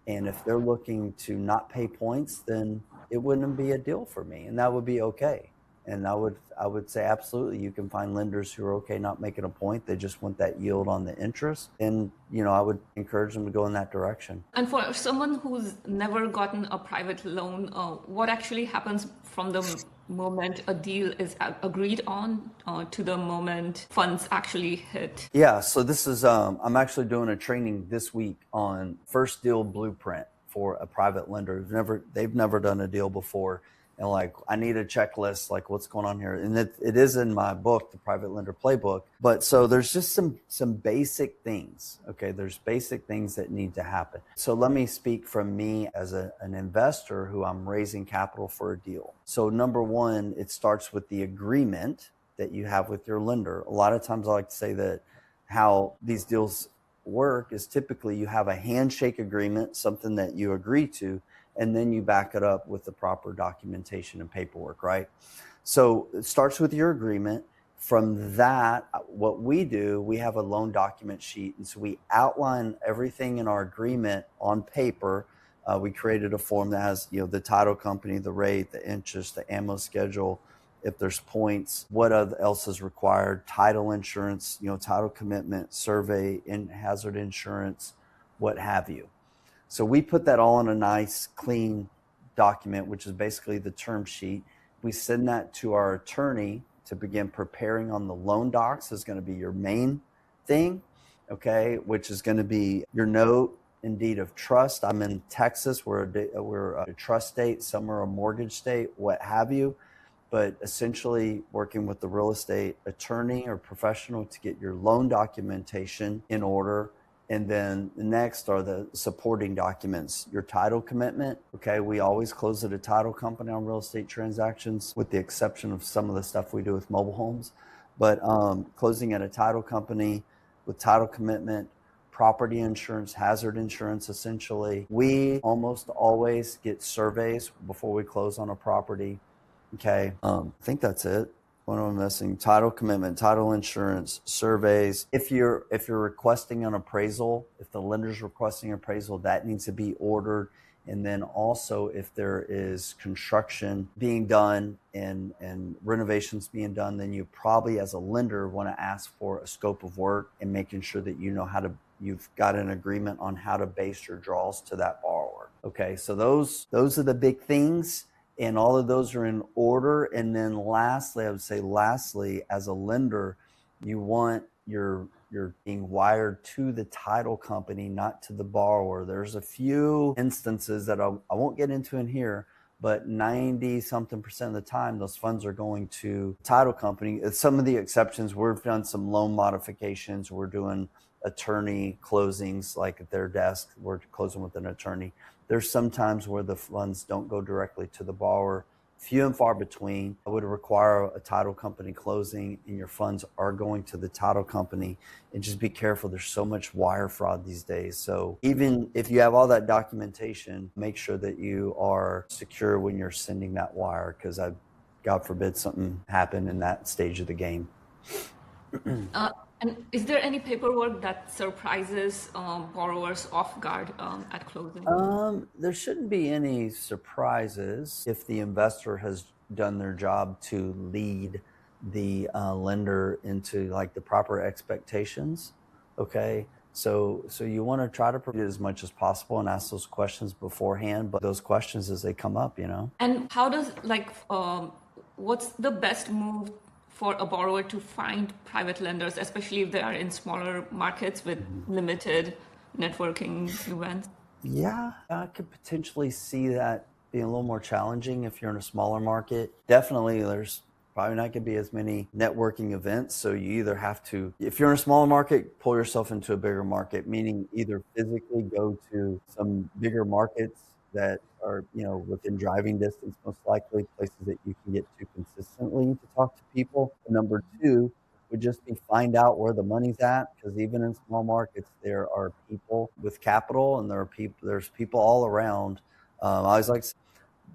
S1: And if they're looking to not pay points, then it wouldn't be a deal for me, and that would be okay. And I would say absolutely you can find lenders who are okay not making a point. They just want that yield on the interest. And, I would encourage them to go in that direction.
S2: And for someone who's never gotten a private loan, what actually happens from the moment a deal is agreed on to the moment funds actually hit?
S1: Yeah, so this is I'm actually doing a training this week on first deal blueprint for a private lender they've never done a deal before. And like I need a checklist, like what's going on here. And it is in my book, the Private Lender Playbook. But so there's just some basic things. Okay, there's basic things that need to happen. So let me speak from me as an investor who I'm raising capital for a deal. So number one, it starts with the agreement that you have with your lender. A lot of times I like to say that how these deals work is typically you have a handshake agreement, something that you agree to, and then you back it up with the proper documentation and paperwork, right? So it starts with your agreement. From that, what we do, we have a loan document sheet. And so we outline everything in our agreement on paper. We created a form that has, the title company, the rate, the interest, the ammo schedule, if there's points, what else is required, title insurance, title commitment, survey, and hazard insurance, what have you. So we put that all in a nice, clean document, which is basically the term sheet. We send that to our attorney to begin preparing on the loan docs. Is going to be your main thing, okay, which is going to be your note and deed of trust. I'm in Texas. We're a trust state. Some are a mortgage state, what have you. But essentially working with the real estate attorney or professional to get your loan documentation in order. And then the next are the supporting documents, your title commitment. Okay, we always close at a title company on real estate transactions, with the exception of some of the stuff we do with mobile homes. But closing at a title company with title commitment, property insurance, hazard insurance, essentially. We almost always get surveys before we close on a property. Okay, I think that's it. What am I missing? Title commitment, title insurance, surveys. If you're requesting an appraisal, if the lender's requesting appraisal, that needs to be ordered. And then also if there is construction being done and renovations being done, then you probably as a lender want to ask for a scope of work and making sure that you've got an agreement on how to base your draws to that borrower. Okay, so those are the big things. And all of those are in order. And then lastly, I would say as a lender, you want your being wired to the title company, not to the borrower. There's a few instances that I won't get into in here, but 90-something% of the time, those funds are going to title company. Some of the exceptions, we've done some loan modifications. We're doing attorney closings, like at their desk, we're closing with an attorney. There's some times where the funds don't go directly to the borrower. Few and far between. I would require a title company closing and your funds are going to the title company. And just be careful. There's so much wire fraud these days. So even if you have all that documentation, make sure that you are secure when you're sending that wire, because God forbid something happen in that stage of the game.
S2: And is there any paperwork that surprises borrowers off guard at closing?
S1: There shouldn't be any surprises if the investor has done their job to lead the lender into like the proper expectations. Okay, so you want to try to prepare as much as possible and ask those questions beforehand, but those questions as they come up,
S2: And how does what's the best move for a borrower to find private lenders, especially if they are in smaller markets with limited networking events?
S1: Yeah, I could potentially see that being a little more challenging if you're in a smaller market. Definitely, there's probably not going to be as many networking events. So you either have to, if you're in a smaller market, pull yourself into a bigger market, meaning either physically go to some bigger markets that are, within driving distance, most likely places that you can get to consistently to talk to people. And number two would just be find out where the money's at, because even in small markets, there are people with capital and there's people all around. I always like to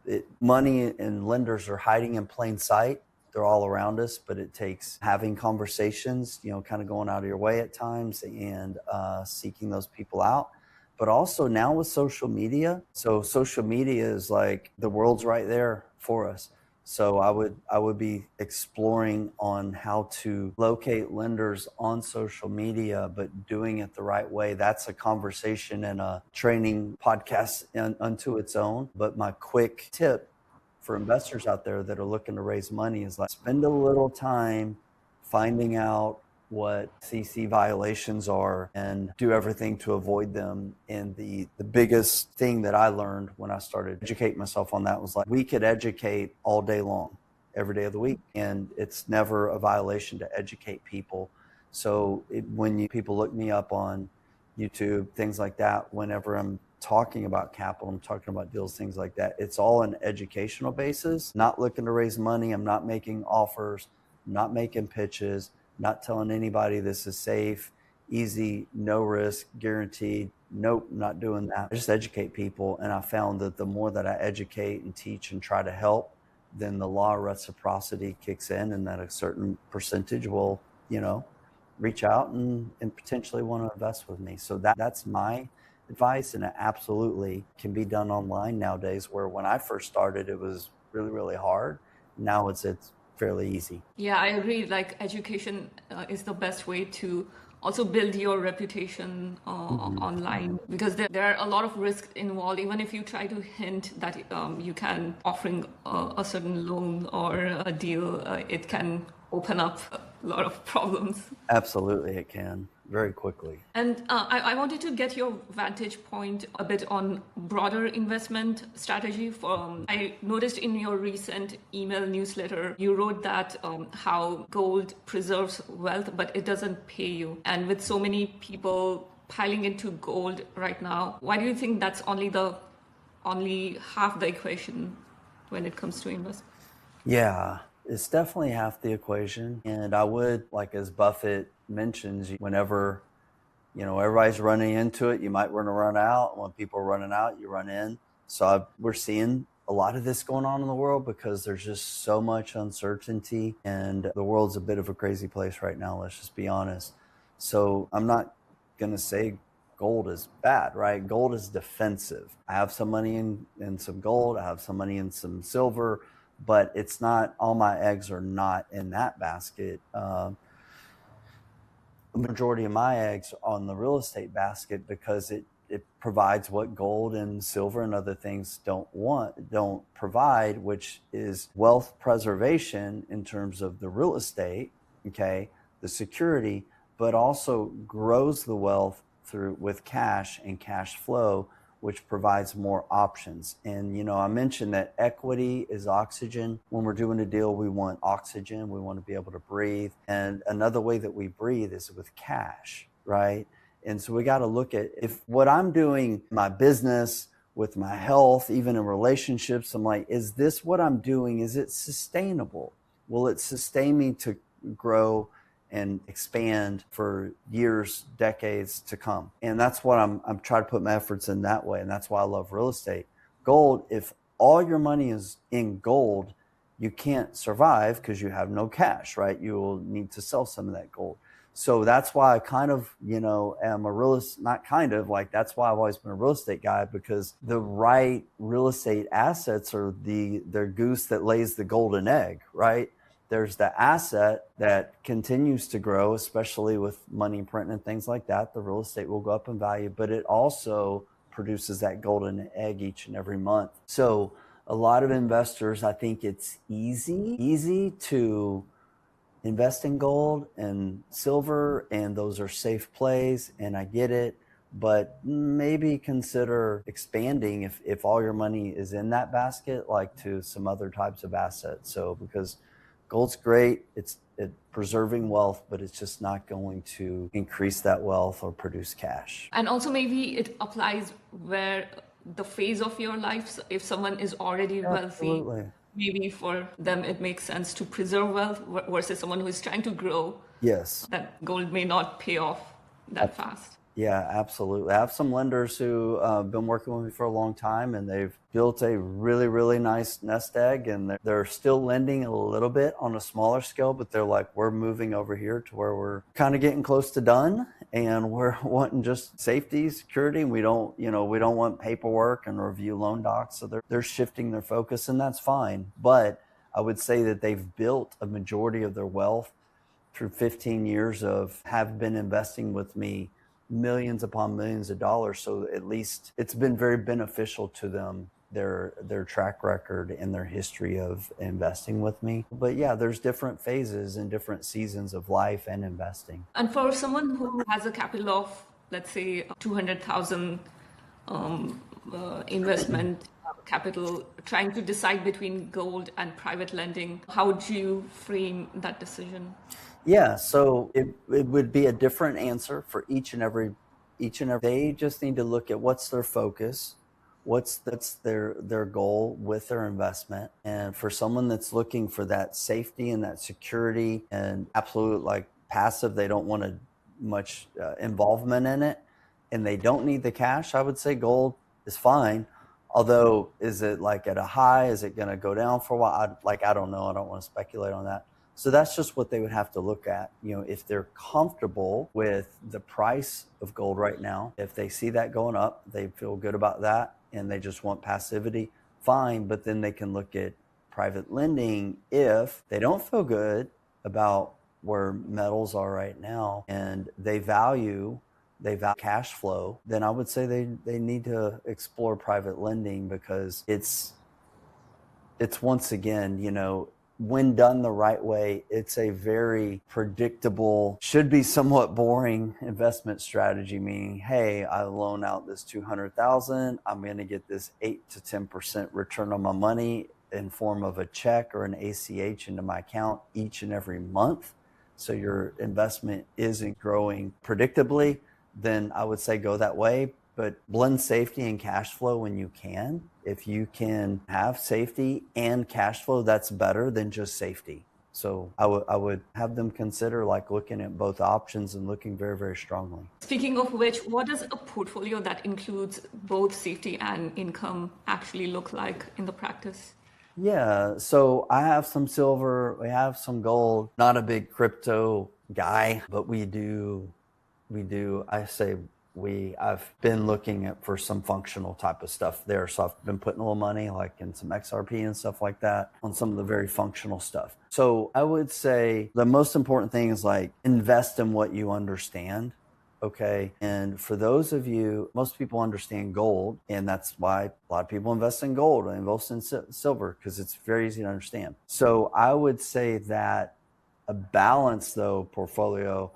S1: say, money and lenders are hiding in plain sight. They're all around us, but it takes having conversations, kind of going out of your way at times and seeking those people out. But also now with social media, so social media is like the world's right there for us. So I would be exploring on how to locate lenders on social media, but doing it the right way. That's a conversation and a training podcast unto its own. But my quick tip for investors out there that are looking to raise money is like spend a little time finding out what CC violations are and do everything to avoid them. And the biggest thing that I learned when I started educating myself on that was like we could educate all day long, every day of the week, and it's never a violation to educate people. So when people look me up on YouTube, things like that, whenever I'm talking about capital, I'm talking about deals, things like that, it's all an educational basis, not looking to raise money. I'm not making offers, I'm not making pitches, not telling anybody this is safe, easy, no risk, guaranteed. Nope, not doing that. I just educate people. And I found that the more that I educate and teach and try to help, then the law of reciprocity kicks in, and that a certain percentage will, reach out and potentially want to invest with me. So that's my advice. And it absolutely can be done online nowadays, where when I first started, it was really, really hard. Now it's fairly easy.
S2: Yeah, I agree. Like education is the best way to also build your reputation online, because there are a lot of risks involved. Even if you try to hint that you can offering a certain loan or a deal, it can open up a lot of problems.
S1: Absolutely, it can very quickly.
S2: And I wanted to get your vantage point a bit on broader investment strategy. I noticed in your recent email newsletter, you wrote that how gold preserves wealth, but it doesn't pay you. And with so many people piling into gold right now, why do you think that's only half the equation when it comes to investment?
S1: Yeah, it's definitely half the equation. And I would, like as Buffett mentions, whenever, everybody's running into it, you might run out. When people are running out, you run in. So we're seeing a lot of this going on in the world because there's just so much uncertainty, and the world's a bit of a crazy place right now. Let's just be honest. So I'm not going to say gold is bad, right? Gold is defensive. I have some money in some gold. I have some money in some silver, but it's not, all my eggs are not in that basket. The majority of my eggs on the real estate basket, because it provides what gold and silver and other things don't provide, which is wealth preservation in terms of the real estate, okay, the security, but also grows the wealth with cash and cash flow, which provides more options. And, I mentioned that equity is oxygen. When we're doing a deal, we want oxygen. We want to be able to breathe. And another way that we breathe is with cash, right? And so we got to look at, if what I'm doing, my business, with my health, even in relationships, I'm like, is this what I'm doing? Is it sustainable? Will it sustain me to grow and expand for years, decades to come? And that's what I'm trying to put my efforts in that way. And that's why I love real estate. Gold, if all your money is in gold, you can't survive because you have no cash, right? You will need to sell some of that gold. So that's why I kind of, am a that's why I've always been a real estate guy, because the right real estate assets are their goose that lays the golden egg, right? There's the asset that continues to grow, especially with money print and things like that. The real estate will go up in value, but it also produces that golden egg each and every month. So a lot of investors, I think it's easy to invest in gold and silver, and those are safe plays, and I get it. But maybe consider expanding if all your money is in that basket, like to some other types of assets. So because gold's great, it's preserving wealth, but it's just not going to increase that wealth or produce cash.
S2: And also maybe it applies where the phase of your life, so if someone is already wealthy,
S1: Absolutely.
S2: maybe for them it makes sense to preserve wealth versus someone who is trying to grow.
S1: Yes.
S2: That gold may not pay off that fast.
S1: Yeah, absolutely. I have some lenders who have been working with me for a long time, and they've built a really, really nice nest egg, and they're still lending a little bit on a smaller scale, but they're like, we're moving over here to where we're kind of getting close to done, and we're wanting just safety, security, and we don't want paperwork and review loan docs. So they're shifting their focus, and that's fine. But I would say that they've built a majority of their wealth through 15 years of have been investing with me millions upon millions of dollars. So at least it's been very beneficial to them, their track record and their history of investing with me. But yeah, there's different phases and different seasons of life and investing.
S2: And for someone who has a capital of, let's say, 200,000 investment capital, trying to decide between gold and private lending, how would you frame that decision?
S1: Yeah, so it would be a different answer for each and every they just need to look at what's their focus, that's their goal with their investment. And for someone that's looking for that safety and that security and absolute like passive, they don't want much involvement in it and they don't need the cash, I would say gold is fine. Although, is it like at a high? Is it going to go down for a while? I don't know. I don't want to speculate on that. So that's just what they would have to look at. If they're comfortable with the price of gold right now, if they see that going up, they feel good about that and they just want passivity, fine. But then they can look at private lending if they don't feel good about where metals are right now and they value cash flow, then I would say they need to explore private lending because it's once again, when done the right way, it's a very predictable, should be somewhat boring investment strategy, meaning, hey, I loan out this 200,000, I'm going to get this 8 to 10% return on my money in form of a check or an ACH into my account each and every month. So your investment isn't growing predictably, then I would say go that way. But blend safety and cash flow when you can. If you can have safety and cash flow, that's better than just safety. So I would have them consider like looking at both options and looking very, very strongly.
S2: Speaking of which, what does a portfolio that includes both safety and income actually look like in the practice?
S1: Yeah, so I have some silver, we have some gold. Not a big crypto guy, but we do, I've been looking for some functional type of stuff there. So I've been putting a little money like in some XRP and stuff like that on some of the very functional stuff. So I would say the most important thing is like invest in what you understand. Okay. And for those of you, most people understand gold, and that's why a lot of people invest in gold and invest in silver because it's very easy to understand. So I would say that a balanced though portfolio,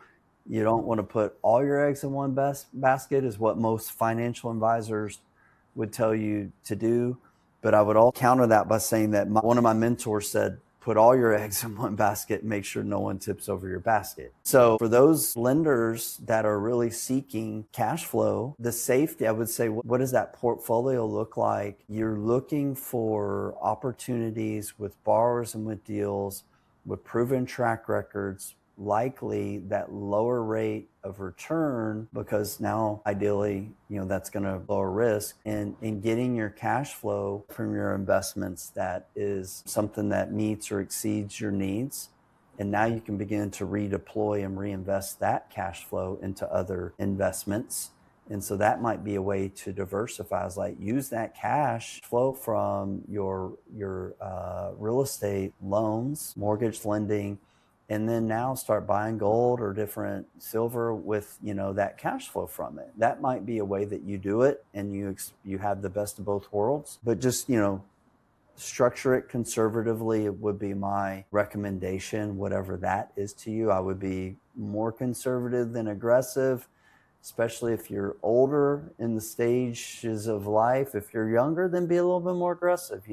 S1: you don't want to put all your eggs in one basket is what most financial advisors would tell you to do. But I would all counter that by saying that one of my mentors said, put all your eggs in one basket and make sure no one tips over your basket. So for those lenders that are really seeking cash flow, the safety, I would say, what does that portfolio look like? You're looking for opportunities with borrowers and with deals with proven track records, likely that lower rate of return, because now ideally, that's going to lower risk, and in getting your cash flow from your investments that is something that meets or exceeds your needs. And now you can begin to redeploy and reinvest that cash flow into other investments. And so that might be a way to diversify, is like use that cash flow from your real estate loans, mortgage lending, and then now start buying gold or different silver with, that cash flow from it. That might be a way that you do it and you have the best of both worlds. But just, structure it conservatively would be my recommendation, whatever that is to you. I would be more conservative than aggressive, especially if you're older in the stages of life. If you're younger, then be a little bit more aggressive,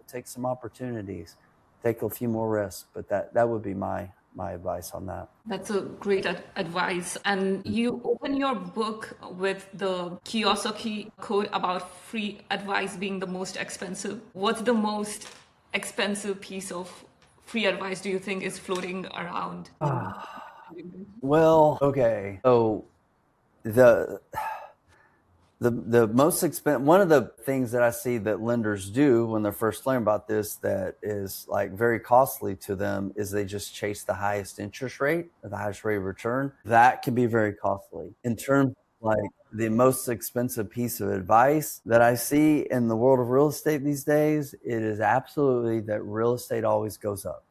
S1: take some opportunities, take a few more risks. But that would be my advice on that.
S2: That's a great advice. And you open your book with the Kiyosaki quote about free advice being the most expensive. What's the most expensive piece of free advice do you think is floating around?
S1: Well, okay. So the most expensive, one of the things that I see that lenders do when they're first learning about this that is like very costly to them is they just chase the highest interest rate or the highest rate of return. That can be very costly in terms of Like the most expensive piece of advice that I see in the world of real estate these days, it is absolutely that real estate always goes up.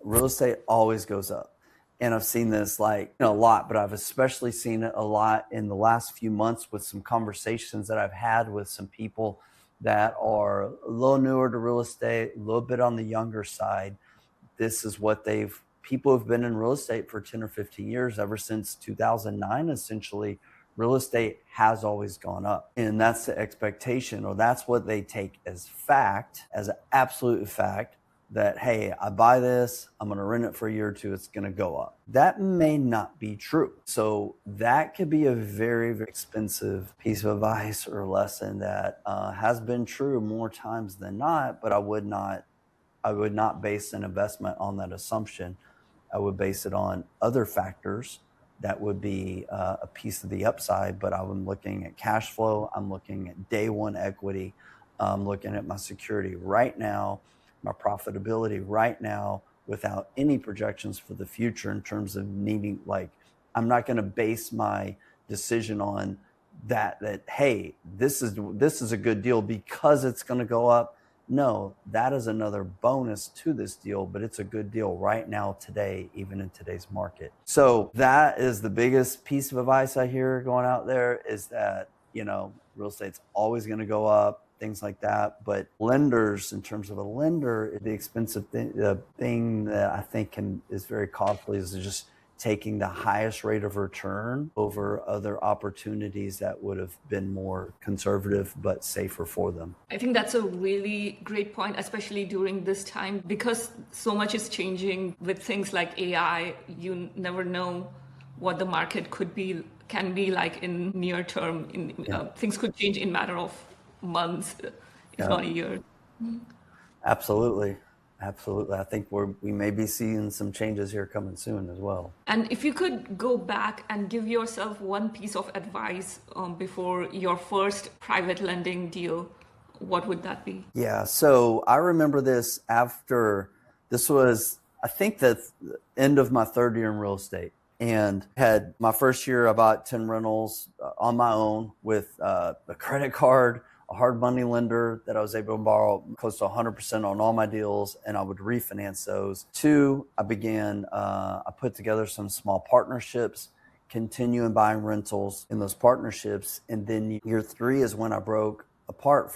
S1: Real estate always goes up. And I've seen this like a lot, but I've especially seen it a lot in the last few months with some conversations that I've had with some people that are a little newer to real estate, a little bit on the younger side. This is what people have been in real estate for 10 or 15 years, ever since 2009, essentially. Real estate has always gone up. And that's the expectation, or that's what they take as fact, as an absolute fact, that, hey, I buy this, I'm going to rent it for a year or two, it's going to go up. That may not be true. So that could be a very, very expensive piece of advice or lesson that has been true more times than not, but I would not base an investment on that assumption. I would base it on other factors that would be a piece of the upside, but I'm looking at cash flow, I'm looking at day one equity, I'm looking at my security right now, my profitability right now, without any projections for the future in terms of needing, like, I'm not going to base my decision on that hey, this is a good deal because it's going to go up. No, that is another bonus to this deal, but it's a good deal right now, today, even in today's market. So that is the biggest piece of advice I hear going out there, is that, real estate's always going to go up, things like that. But lenders, in terms of a lender, the expensive thing, the thing that I think is very costly is just taking the highest rate of return over other opportunities that would have been more conservative but safer for them.
S2: I think that's a really great point, especially during this time, because so much is changing with things like AI. You never know what the market can be like in near term. Things could change in a matter of months, if not a year.
S1: Absolutely. Absolutely. I think we may be seeing some changes here coming soon as well.
S2: And if you could go back and give yourself one piece of advice before your first private lending deal, what would that be?
S1: Yeah. So I remember this was, I think, the end of my third year in real estate, and had my first year, I bought 10 rentals on my own with a credit card, a hard money lender that I was able to borrow close to 100% on all my deals, and I would refinance those. Two, I put together some small partnerships, continuing buying rentals in those partnerships. And then year three is when I broke apart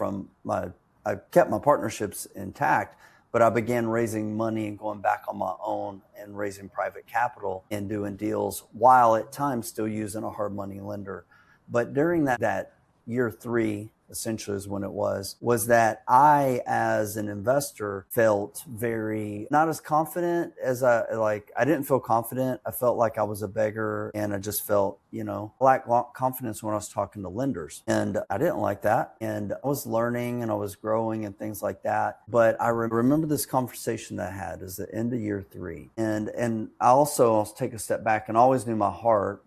S1: I kept my partnerships intact, but I began raising money and going back on my own and raising private capital and doing deals, while at times still using a hard money lender. But during that year three, essentially is when it was that I, as an investor, felt not as confident as I didn't feel confident. I felt like I was a beggar, and I just felt, lacked confidence when I was talking to lenders. And I didn't like that. And I was learning and I was growing and things like that. But I remember this conversation that I had is the end of year three. And I'll take a step back, and always knew my heart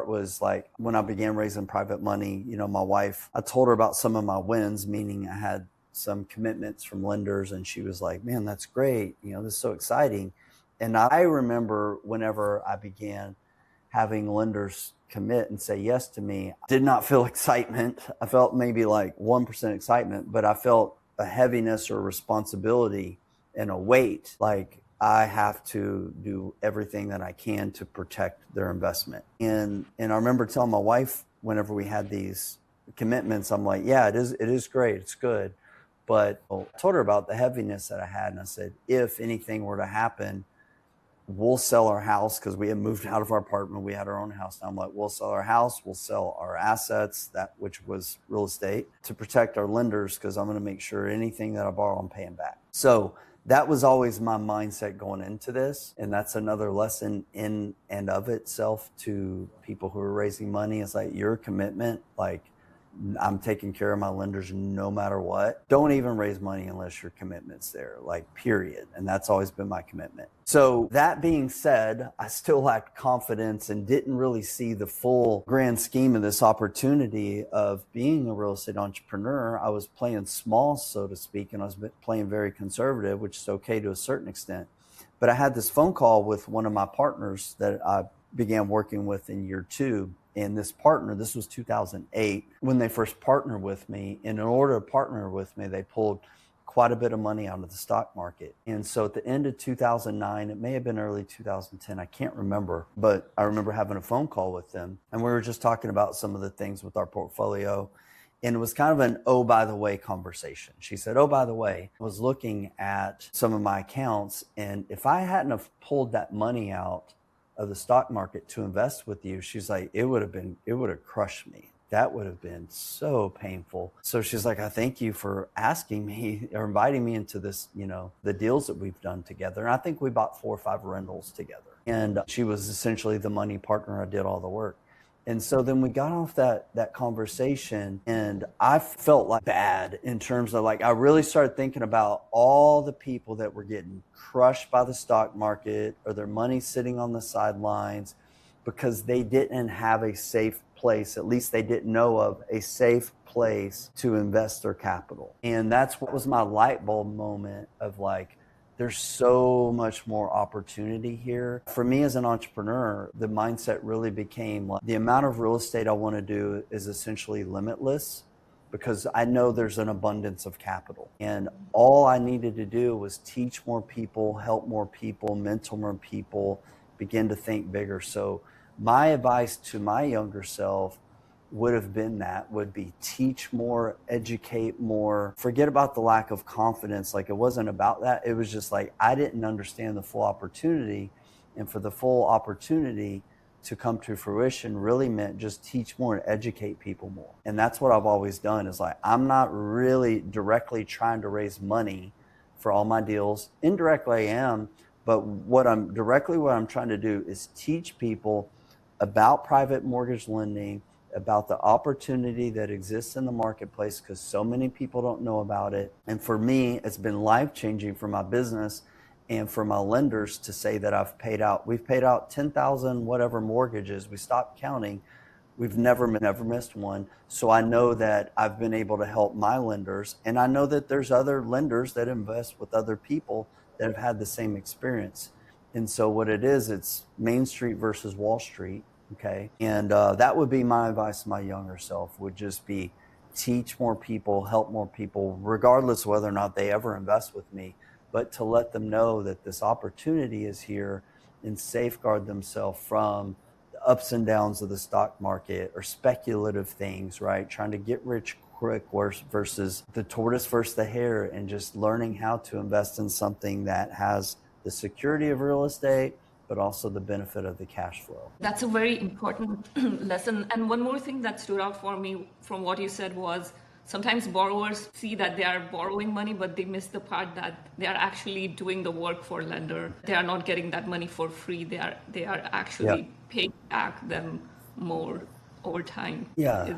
S1: was like, when I began raising private money, my wife, I told her about some of my wins, meaning I had some commitments from lenders, and she was like, man, that's great. This is so exciting. And I remember whenever I began having lenders commit and say yes to me, I did not feel excitement. I felt maybe like 1% excitement, but I felt a heaviness or responsibility and a weight, like I have to do everything that I can to protect their investment. And I remember telling my wife, whenever we had these commitments, I'm like, yeah, it is great, it's good. But I told her about the heaviness that I had, and I said, if anything were to happen, we'll sell our house, because we had moved out of our apartment. We had our own house now. I'm like, we'll sell our house, we'll sell our assets, which was real estate, to protect our lenders, because I'm going to make sure anything that I borrow, I'm paying back. So that was always my mindset going into this. And that's another lesson in and of itself to people who are raising money. It's like, your commitment, like, I'm taking care of my lenders no matter what. Don't even raise money unless your commitment's there, like, period. And that's always been my commitment. So that being said, I still lacked confidence and didn't really see the full grand scheme of this opportunity of being a real estate entrepreneur. I was playing small, so to speak, and I was playing very conservative, which is okay to a certain extent. But I had this phone call with one of my partners that I began working with in year two. And this partner, this was 2008, when they first partnered with me. And in order to partner with me, they pulled quite a bit of money out of the stock market. And so at the end of 2009, it may have been early 2010, I can't remember, but I remember having a phone call with them. And we were just talking about some of the things with our portfolio. And it was kind of an, oh, by the way, conversation. She said, oh, by the way, I was looking at some of my accounts. And if I hadn't have pulled that money out of the stock market to invest with you, she's like, it would have crushed me. That would have been so painful. So she's like, I thank you for asking me or inviting me into this, the deals that we've done together. And I think we bought 4 or 5 rentals together. And she was essentially the money partner. I did all the work. And so then we got off that conversation, and I felt like bad in terms of I really started thinking about all the people that were getting crushed by the stock market or their money sitting on the sidelines because they didn't have a safe place, at least they didn't know of a safe place to invest their capital. And that's what was my light bulb moment of there's so much more opportunity here. For me as an entrepreneur, the mindset really became the amount of real estate I want to do is essentially limitless because I know there's an abundance of capital. And all I needed to do was teach more people, help more people, mentor more people, begin to think bigger. So my advice to my younger self would be teach more, educate more, forget about the lack of confidence. It wasn't about that. It was just I didn't understand the full opportunity. And for the full opportunity to come to fruition really meant just teach more and educate people more. And that's what I've always done is I'm not really directly trying to raise money for all my deals. Indirectly I am, but what I'm trying to do is teach people about private mortgage lending, about the opportunity that exists in the marketplace because so many people don't know about it. And for me, it's been life-changing for my business and for my lenders to say that we've paid out 10,000 whatever mortgages. We stopped counting. We've never missed one. So I know that I've been able to help my lenders. And I know that there's other lenders that invest with other people that have had the same experience. And so what it is, it's Main Street versus Wall Street. Okay. And that would be my advice to my younger self would just be teach more people, help more people, regardless of whether or not they ever invest with me, but to let them know that this opportunity is here and safeguard themselves from the ups and downs of the stock market or speculative things, right? Trying to get rich quick versus the tortoise versus the hare and just learning how to invest in something that has the security of real estate, but also the benefit of the cash flow.
S2: That's a very important lesson. And one more thing that stood out for me from what you said was sometimes borrowers see that they are borrowing money, but they miss the part that they are actually doing the work for lender. They are not getting that money for free. They are actually paying back them more over time.
S1: Yeah.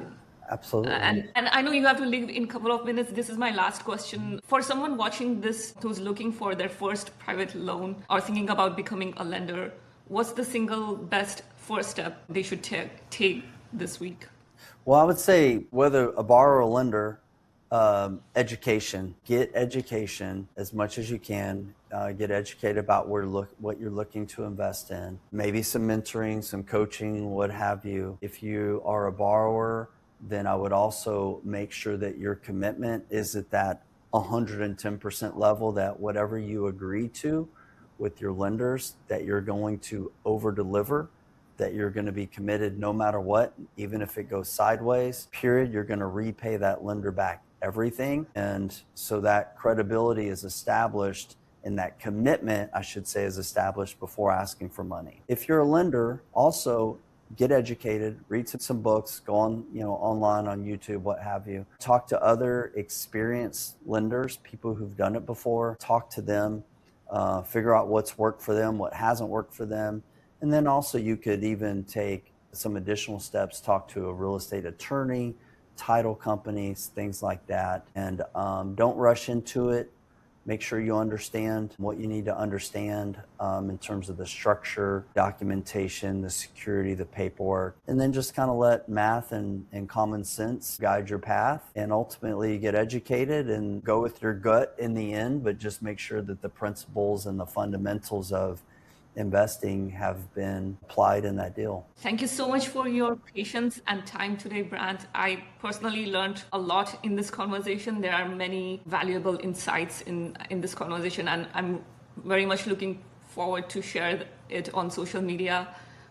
S1: Absolutely.
S2: And I know you have to leave in a couple of minutes. This is my last question. For someone watching this who's looking for their first private loan or thinking about becoming a lender, what's the single best first step they should take this week?
S1: Well, I would say whether a borrower or lender, education. Get education as much as you can. Get educated about what you're looking to invest in. Maybe some mentoring, some coaching, what have you. If you are a borrower, then I would also make sure that your commitment is at that 110% level, that whatever you agree to with your lenders, that you're going to over deliver, that you're going to be committed no matter what, even if it goes sideways, period, you're going to repay that lender back everything. And so that credibility is established and that commitment, I should say, is established before asking for money. If you're a lender, also get educated, read some books, go on, online on YouTube, what have you. Talk to other experienced lenders, people who've done it before. Talk to them, figure out what's worked for them, what hasn't worked for them. And then also you could even take some additional steps, talk to a real estate attorney, title companies, things like that. And don't rush into it. Make sure you understand what you need to understand in terms of the structure, documentation, the security, the paperwork, and then just kind of let math and common sense guide your path. And ultimately you get educated and go with your gut in the end, but just make sure that the principles and the fundamentals of investing have been applied in that deal.
S2: Thank you so much for your patience and time today, Brant. I personally learned a lot in this conversation. There are many valuable insights in this conversation, and I'm very much looking forward to share it on social media.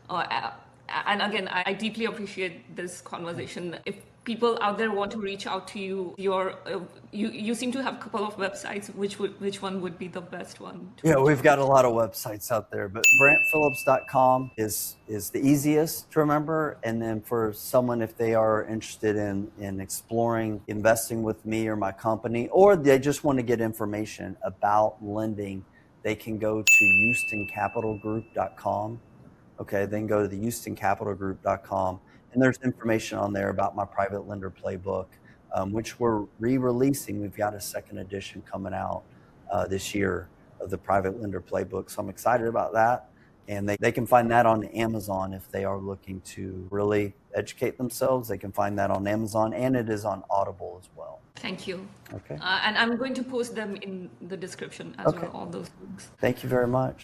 S2: And again, I deeply appreciate this conversation. If people out there want to reach out to you, you seem to have a couple of websites. Which one would be the best one?
S1: Yeah, we've got a lot of websites out there, but brantphillips.com is the easiest to remember. And then for someone, if they are interested in exploring investing with me or my company, or they just want to get information about lending, they can go to houstoncapitalgroup.com. Okay, then go to the houstoncapitalgroup.com, and there's information on there about my private lender playbook, which we're re-releasing. We've got a second edition coming out this year of the private lender playbook. So I'm excited about that. And they can find that on Amazon if they are looking to really educate themselves. They can find that on Amazon, and it is on Audible as well.
S2: Thank you.
S1: Okay.
S2: And I'm going to post them in the description as well, all those links.
S1: Thank you very much.